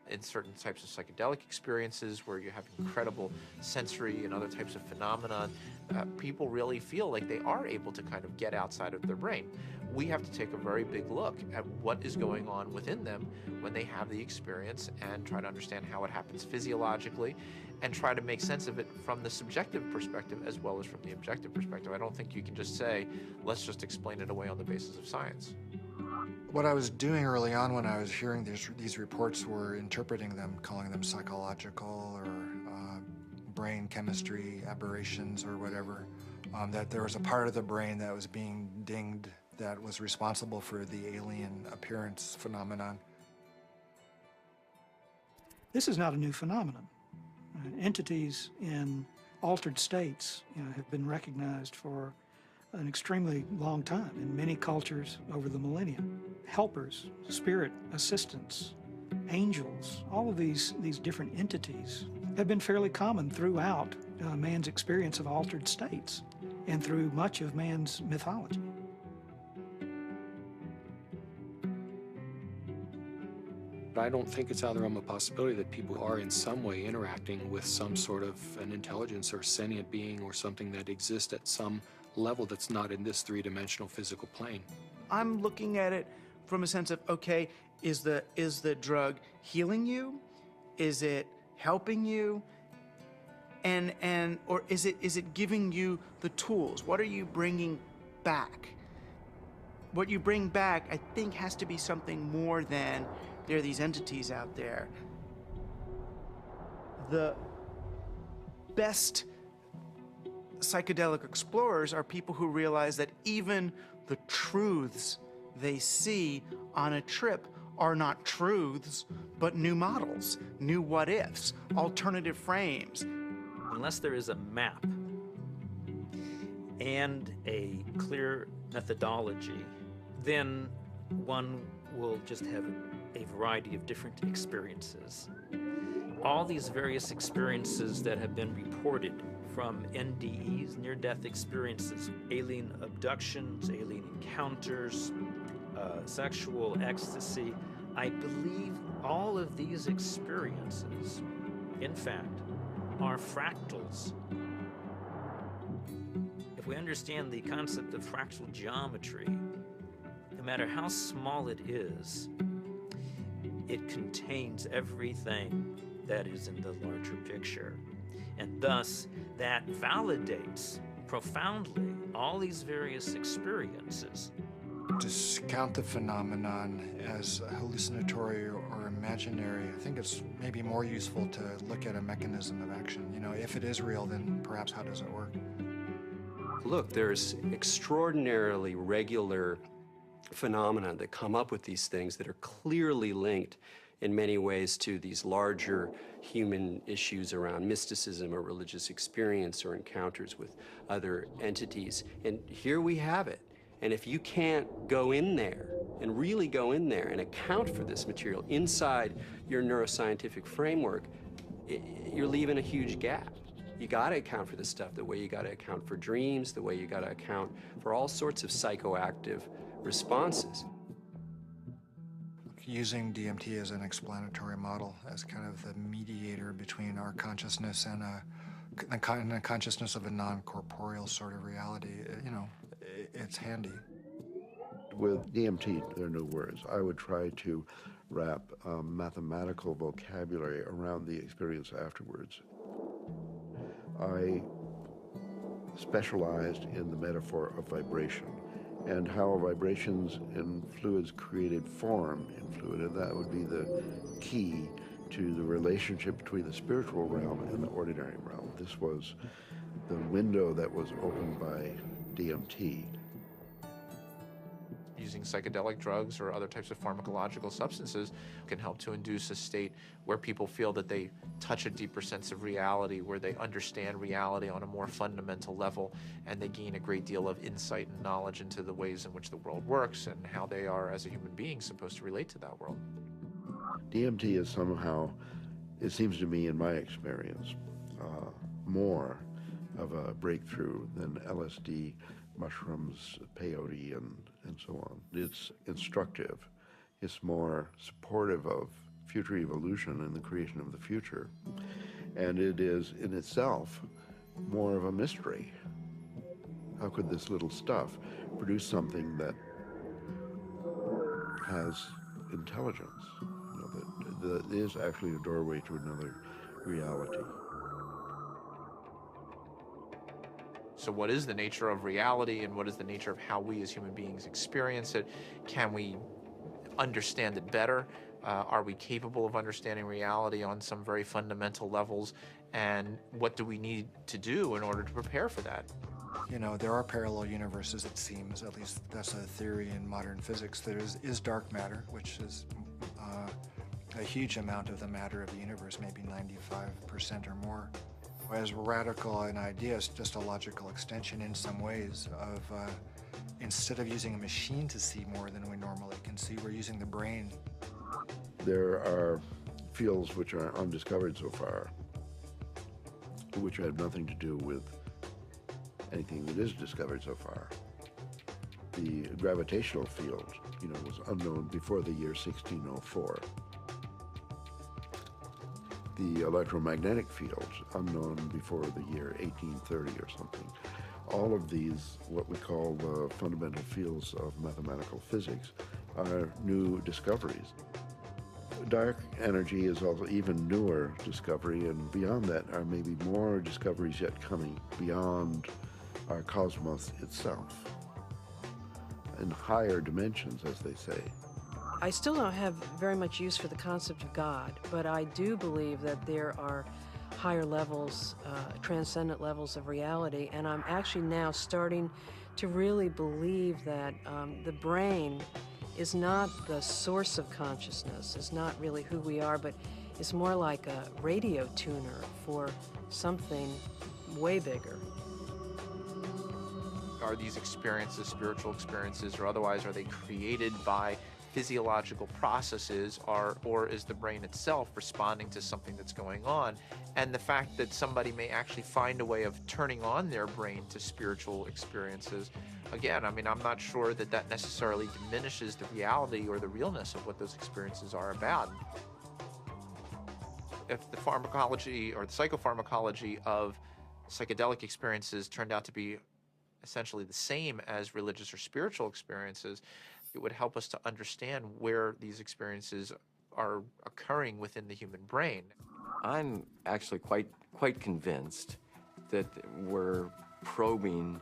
S6: in certain types of psychedelic experiences where you have incredible sensory and other types of phenomena, people really feel like they are able to kind of get outside of their brain. We have to take a very big look at what is going on within them when they have the experience and try to understand how it happens physiologically and try to make sense of it from the subjective perspective as well as from the objective perspective. I don't think you can just say, let's just explain it away on the basis of science.
S11: What I was doing early on when I was hearing these reports were interpreting them, calling them psychological or brain chemistry aberrations or whatever, that there was a part of the brain that was being dinged that was responsible for the alien appearance phenomenon.
S13: This is not a new phenomenon. Entities in altered states, have been recognized for an extremely long time in many cultures over the millennia. Helpers, spirit assistants, angels, all of these different entities have been fairly common throughout man's experience of altered states and through much of man's mythology.
S4: But I don't think it's out of the realm of possibility that people are in some way interacting with some sort of an intelligence or sentient being or something that exists at some level that's not in this three-dimensional physical plane.
S19: I'm looking at it from a sense of, okay, is the drug healing you? Is it helping you? Or is it giving you the tools? What are you bringing back? What you bring back, I think, has to be something more than there are these entities out there. The best psychedelic explorers are people who realize that even the truths they see on a trip are not truths, but new models, new what-ifs, alternative frames.
S3: Unless there is a map and a clear methodology, then one will just have a variety of different experiences. All these various experiences that have been reported from NDEs, near-death experiences, alien abductions, alien encounters, sexual ecstasy, I believe all of these experiences, in fact, are fractals. If we understand the concept of fractal geometry, no matter how small it is, it contains everything that is in the larger picture. And thus, that validates profoundly all these various experiences.
S11: Discount the phenomenon as hallucinatory or imaginary. I think it's maybe more useful to look at a mechanism of action. If it is real, then perhaps how does it work?
S16: Look, there's extraordinarily regular phenomena that come up with these things that are clearly linked in many ways to these larger human issues around mysticism or religious experience or encounters with other entities. And here we have it. And if you can't go in there and really go in there and account for this material inside your neuroscientific framework, you're leaving a huge gap. You gotta account for this stuff the way you gotta account for dreams, the way you gotta account for all sorts of psychoactive responses.
S11: Using DMT as an explanatory model, as kind of the mediator between our consciousness and the consciousness of a non-corporeal sort of reality, it's handy.
S21: With DMT, there are no words. I would try to wrap mathematical vocabulary around the experience afterwards. I specialized in the metaphor of vibration and how vibrations in fluids created form in fluid, and that would be the key to the relationship between the spiritual realm and the ordinary realm. This was the window that was opened by DMT.
S6: Using psychedelic drugs or other types of pharmacological substances can help to induce a state where people feel that they touch a deeper sense of reality, where they understand reality on a more fundamental level, and they gain a great deal of insight and knowledge into the ways in which the world works and how they are, as a human being, supposed to relate to that world.
S21: DMT is somehow, it seems to me in my experience, more of a breakthrough than LSD, mushrooms, peyote, and so on. It's instructive. It's more supportive of future evolution and the creation of the future. And it is, in itself, more of a mystery. How could this little stuff produce something that has intelligence? That is actually a doorway to another reality.
S6: So what is the nature of reality, and what is the nature of how we as human beings experience it? Can we understand it better? Are we capable of understanding reality on some very fundamental levels? And what do we need to do in order to prepare for that?
S11: You know, there are parallel universes, it seems, at least that's a theory in modern physics. There is dark matter, which is a huge amount of the matter of the universe, maybe 95% or more. As radical an idea, it's just a logical extension in some ways of, instead of using a machine to see more than we normally can see, we're using the brain.
S21: There are fields which are undiscovered so far, which have nothing to do with anything that is discovered so far. The gravitational field, was unknown before the year 1604. The electromagnetic field, unknown before the year 1830 or something. All of these, what we call the fundamental fields of mathematical physics, are new discoveries. Dark energy is also even newer discovery, and beyond that are maybe more discoveries yet coming beyond our cosmos itself, in higher dimensions, as they say.
S8: I still don't have very much use for the concept of God, but I do believe that there are higher levels, transcendent levels of reality, and I'm actually now starting to really believe that the brain is not the source of consciousness, is not really who we are, but it's more like a radio tuner for something way bigger.
S6: Are these experiences, spiritual experiences or otherwise, are they created by physiological processes, or is the brain itself responding to something that's going on? And the fact that somebody may actually find a way of turning on their brain to spiritual experiences, again, I mean, I'm not sure that that necessarily diminishes the reality or the realness of what those experiences are about. If the pharmacology or the psychopharmacology of psychedelic experiences turned out to be essentially the same as religious or spiritual experiences, it would help us to understand where these experiences are occurring within the human brain.
S23: I'm actually quite convinced that we're probing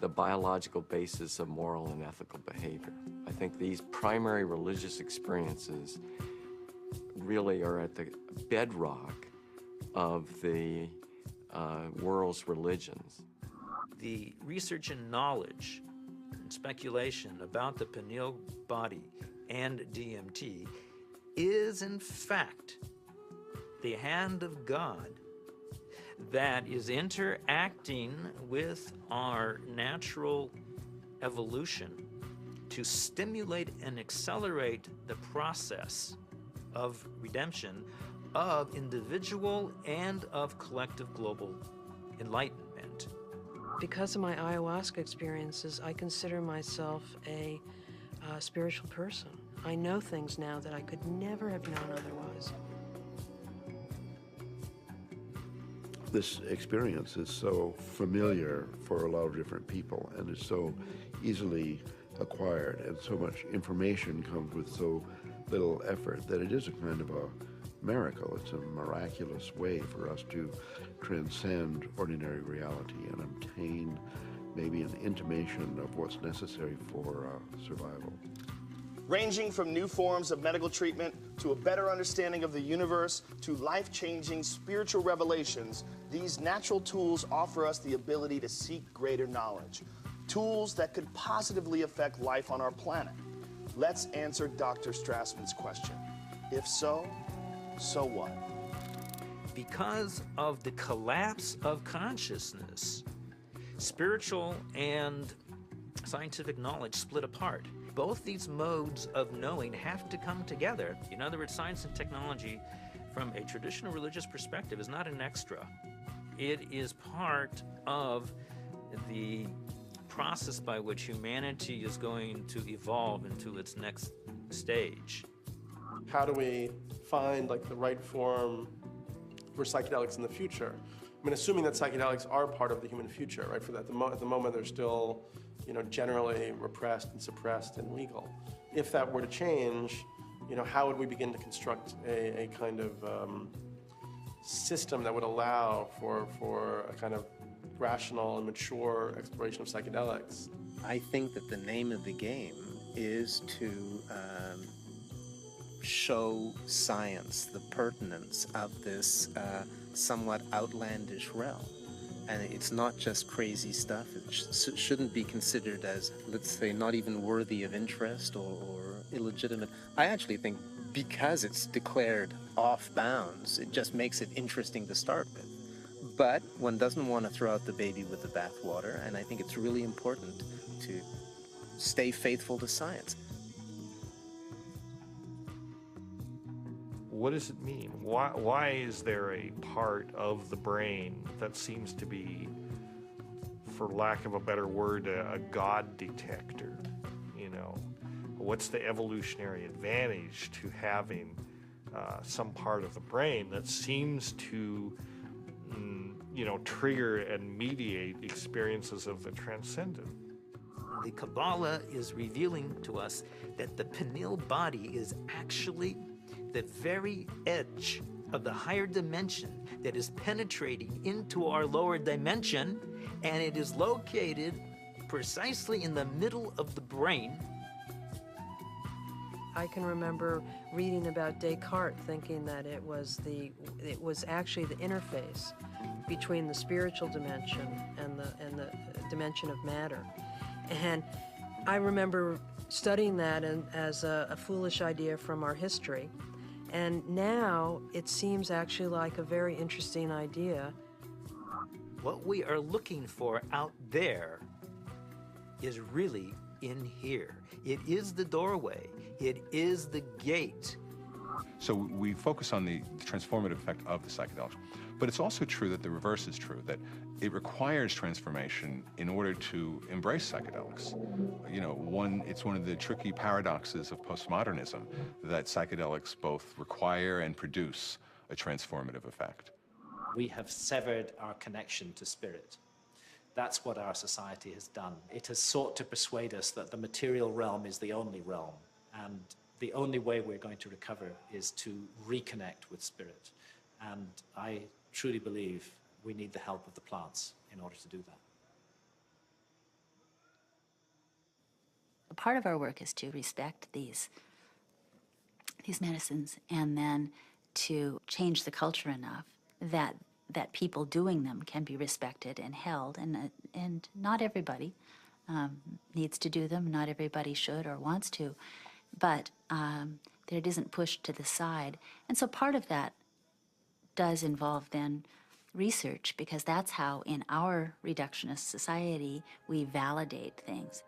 S23: the biological basis of moral and ethical behavior. I think these primary religious experiences really are at the bedrock of the world's religions.
S3: The research and knowledge and speculation about the pineal body and DMT is in fact the hand of God that is interacting with our natural evolution to stimulate and accelerate the process of redemption of individual and of collective global enlightenment.
S8: Because of my ayahuasca experiences, I consider myself a spiritual person. I know things now that I could never have known otherwise.
S21: This experience is so familiar for a lot of different people, and is so easily acquired, and so much information comes with so little effort that it is a kind of a miracle. It's a miraculous way for us to transcend ordinary reality and obtain maybe an intimation of what's necessary for survival.
S2: Ranging from new forms of medical treatment to a better understanding of the universe to life-changing spiritual revelations, these natural tools offer us the ability to seek greater knowledge. Tools that could positively affect life on our planet. Let's answer Dr. Strassman's question. If so, so what?
S3: Because of the collapse of consciousness, spiritual and scientific knowledge split apart. Both these modes of knowing have to come together. In other words, science and technology, from a traditional religious perspective, is not an extra. It is part of the process by which humanity is going to evolve into its next stage.
S22: How do we find like the right form for psychedelics in the future? I mean, assuming that psychedelics are part of the human future, right? For that, at the moment, they're still, you know, generally repressed and suppressed and legal. If that were to change, you know, how would we begin to construct a kind of system that would allow for a kind of rational and mature exploration of psychedelics?
S5: I think that the name of the game is to show science the pertinence of this somewhat outlandish realm. And it's not just crazy stuff. It shouldn't be considered as, let's say, not even worthy of interest or illegitimate. I actually think because it's declared off bounds, it just makes it interesting to start with. But one doesn't want to throw out the baby with the bathwater, and I think it's really important to stay faithful to science.
S17: What does it mean? Why is there a part of the brain that seems to be, for lack of a better word, a God detector? You know, what's the evolutionary advantage to having some part of the brain that seems to, you know, trigger and mediate experiences of the transcendent?
S3: The Kabbalah is revealing to us that the pineal body is actually the very edge of the higher dimension that is penetrating into our lower dimension, and it is located precisely in the middle of the brain.
S8: I can remember reading about Descartes, thinking that it was actually the interface between the spiritual dimension and the dimension of matter. And I remember studying that as a foolish idea from our history. And now it seems actually like a very interesting idea.
S3: What we are looking for out there is really in here. It is the doorway. It is the gate.
S9: So we focus on the transformative effect of the psychedelics. But it's also true that the reverse is true, that it requires transformation in order to embrace psychedelics. You know, it's one of the tricky paradoxes of postmodernism that psychedelics both require and produce a transformative effect.
S18: We have severed our connection to spirit. That's what our society has done. It has sought to persuade us that the material realm is the only realm, and the only way we're going to recover is to reconnect with spirit. And I truly believe we need the help of the plants in order to do that.
S24: Part of our work is to respect these medicines and then to change the culture enough that people doing them can be respected and held. And not everybody needs to do them. Not everybody should or wants to. But that it isn't pushed to the side. And so part of that does involve then research, because that's how in our reductionist society we validate things.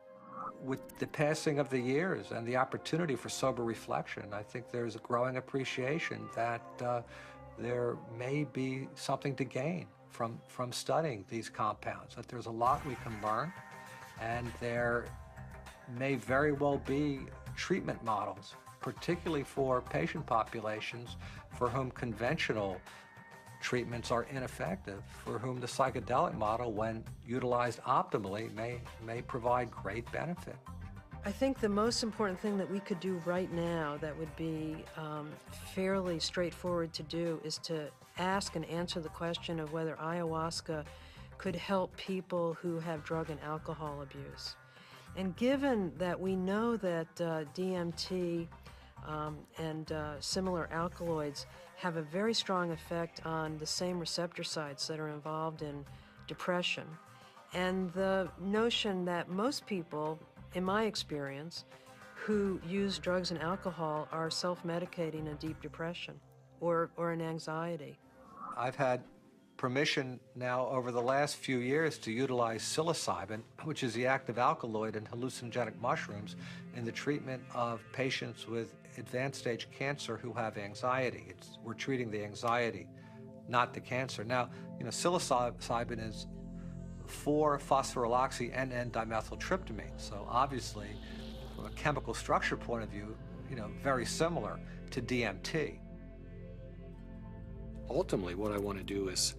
S25: With the passing of the years and the opportunity for sober reflection, I think there's a growing appreciation that there may be something to gain from studying these compounds, that there's a lot we can learn, and there may very well be treatment models, particularly for patient populations for whom conventional treatments are ineffective, for whom the psychedelic model, when utilized optimally, may provide great benefit.
S8: I think the most important thing that we could do right now that would be fairly straightforward to do is to ask and answer the question of whether ayahuasca could help people who have drug and alcohol abuse. And given that we know that DMT and similar alkaloids have a very strong effect on the same receptor sites that are involved in depression, and the notion that most people, in my experience, who use drugs and alcohol are self-medicating a deep depression or an anxiety.
S25: I've had permission now over the last few years to utilize psilocybin, which is the active alkaloid in hallucinogenic mushrooms, in the treatment of patients with advanced stage cancer who have anxiety. We're treating the anxiety not the cancer. Now, psilocybin is 4-phosphoryloxy-N,N-dimethyltryptamine. So obviously, from a chemical structure point of view, very similar to DMT.
S4: Ultimately, what I want to do is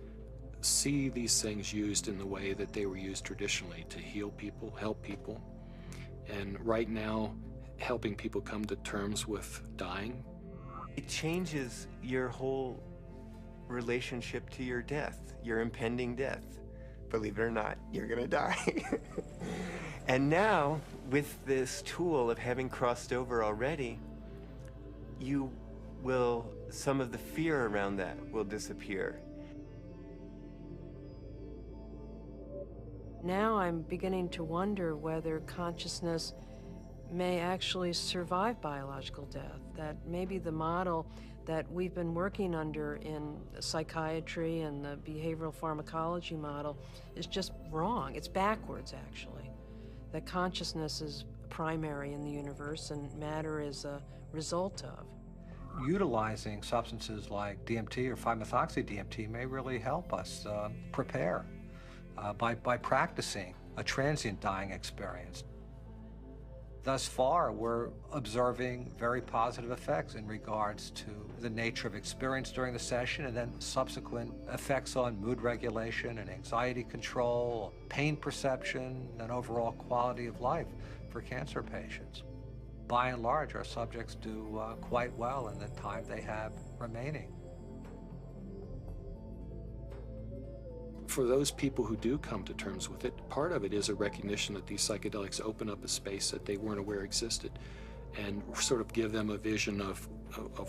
S4: see these things used in the way that they were used traditionally to heal people, help people. And right now, helping people come to terms with dying.
S14: It changes your whole relationship to your death, your impending death. Believe it or not, you're gonna die. And now, with this tool of having crossed over already, some of the fear around that will disappear.
S8: Now I'm beginning to wonder whether consciousness may actually survive biological death, that maybe the model that we've been working under in psychiatry and the behavioral pharmacology model is just wrong. It's backwards, actually. That consciousness is primary in the universe and matter is a result of.
S25: Utilizing substances like DMT or 5-methoxy-DMT may really help us prepare by practicing a transient dying experience. Thus far, we're observing very positive effects in regards to the nature of experience during the session and then subsequent effects on mood regulation and anxiety control, pain perception, and overall quality of life for cancer patients. By and large, our subjects do quite well in the time they have remaining.
S4: For those people who do come to terms with it, part of it is a recognition that these psychedelics open up a space that they weren't aware existed and sort of give them a vision of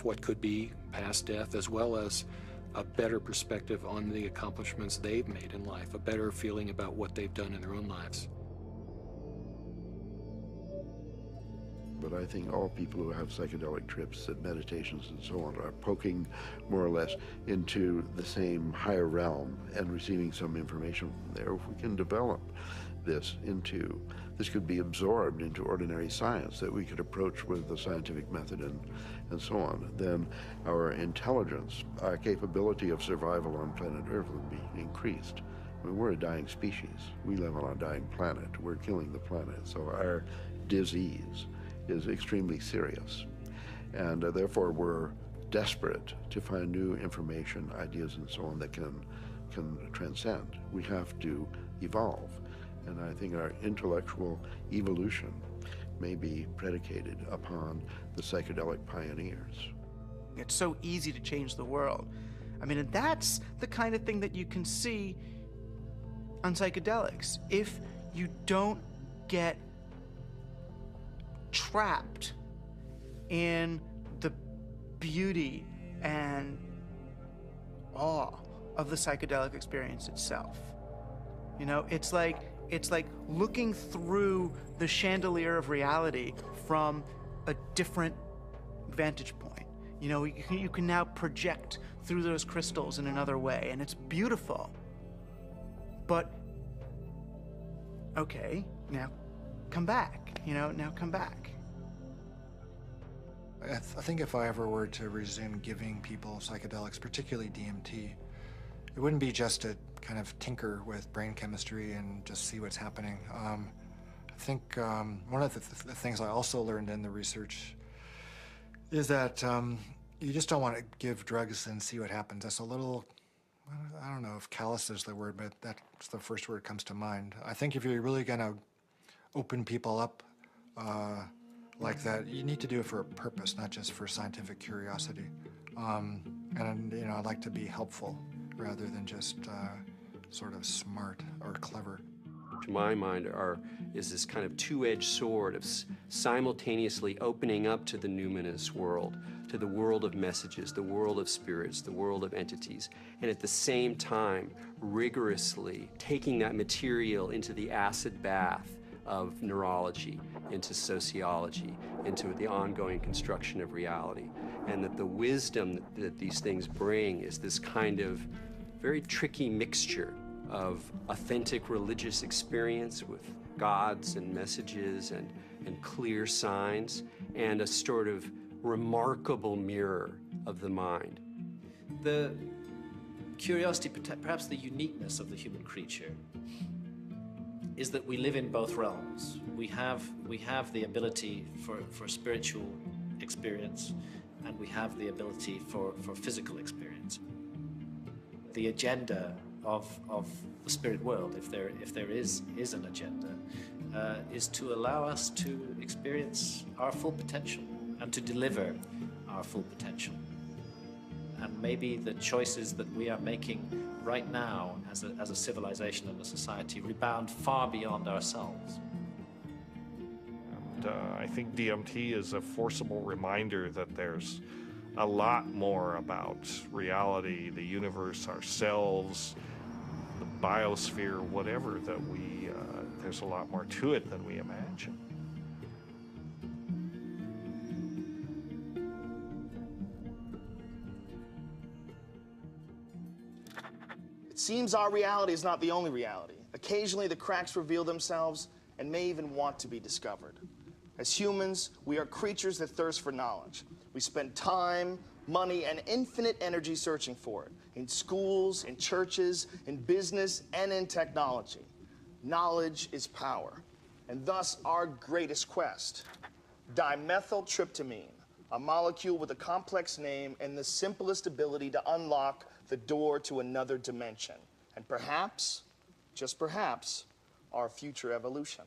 S4: what could be past death, as well as a better perspective on the accomplishments they've made in life, a better feeling about what they've done in their own lives.
S21: But I think all people who have psychedelic trips and meditations and so on are poking more or less into the same higher realm and receiving some information from there. If we can develop this could be absorbed into ordinary science that we could approach with the scientific method and so on, then our intelligence, our capability of survival on planet Earth would be increased. I mean, we're a dying species. We live on a dying planet. We're killing the planet. So our disease is extremely serious. And therefore, we're desperate to find new information, ideas, and so on that can transcend. We have to evolve. And I think our intellectual evolution may be predicated upon the psychedelic pioneers.
S19: It's so easy to change the world. I mean, and that's the kind of thing that you can see on psychedelics. If you don't get trapped in the beauty and awe of the psychedelic experience itself. It's like looking through the chandelier of reality from a different vantage point. You can now project through those crystals in another way, and it's beautiful. But, okay, now come back. Now come back.
S11: I think if I ever were to resume giving people psychedelics, particularly DMT, it wouldn't be just to kind of tinker with brain chemistry and just see what's happening. I think one of the things I also learned in the research is that you just don't want to give drugs and see what happens. That's a little, I don't know if callous is the word, but that's the first word that comes to mind. I think if you're really going to open people up like that, you need to do it for a purpose, not just for scientific curiosity. And I'd like to be helpful rather than just sort of smart or clever.
S23: To my mind, is this kind of two-edged sword of simultaneously opening up to the numinous world, to the world of messages, the world of spirits, the world of entities, and at the same time rigorously taking that material into the acid bath of neurology, into sociology, into the ongoing construction of reality. And that the wisdom that these things bring is this kind of very tricky mixture of authentic religious experience with gods and messages and clear signs, and a sort of remarkable mirror of the mind.
S18: The curiosity, perhaps the uniqueness of the human creature, is that we live in both realms. We have the ability for spiritual experience, and we have the ability for physical experience. The agenda of the spirit world, if there is an agenda, is to allow us to experience our full potential and to deliver our full potential. And maybe the choices that we are making right now as a civilization and a society rebound far beyond ourselves.
S17: And I think DMT is a forcible reminder that there's a lot more about reality, the universe, ourselves, the biosphere, whatever, that there's a lot more to it than we imagine.
S2: It seems our reality is not the only reality. Occasionally, the cracks reveal themselves and may even want to be discovered. As humans, we are creatures that thirst for knowledge. We spend time, money, and infinite energy searching for it, in schools, in churches, in business, and in technology. Knowledge is power, and thus our greatest quest. Dimethyltryptamine, a molecule with a complex name and the simplest ability to unlock the door to another dimension, and perhaps, just perhaps, our future evolution.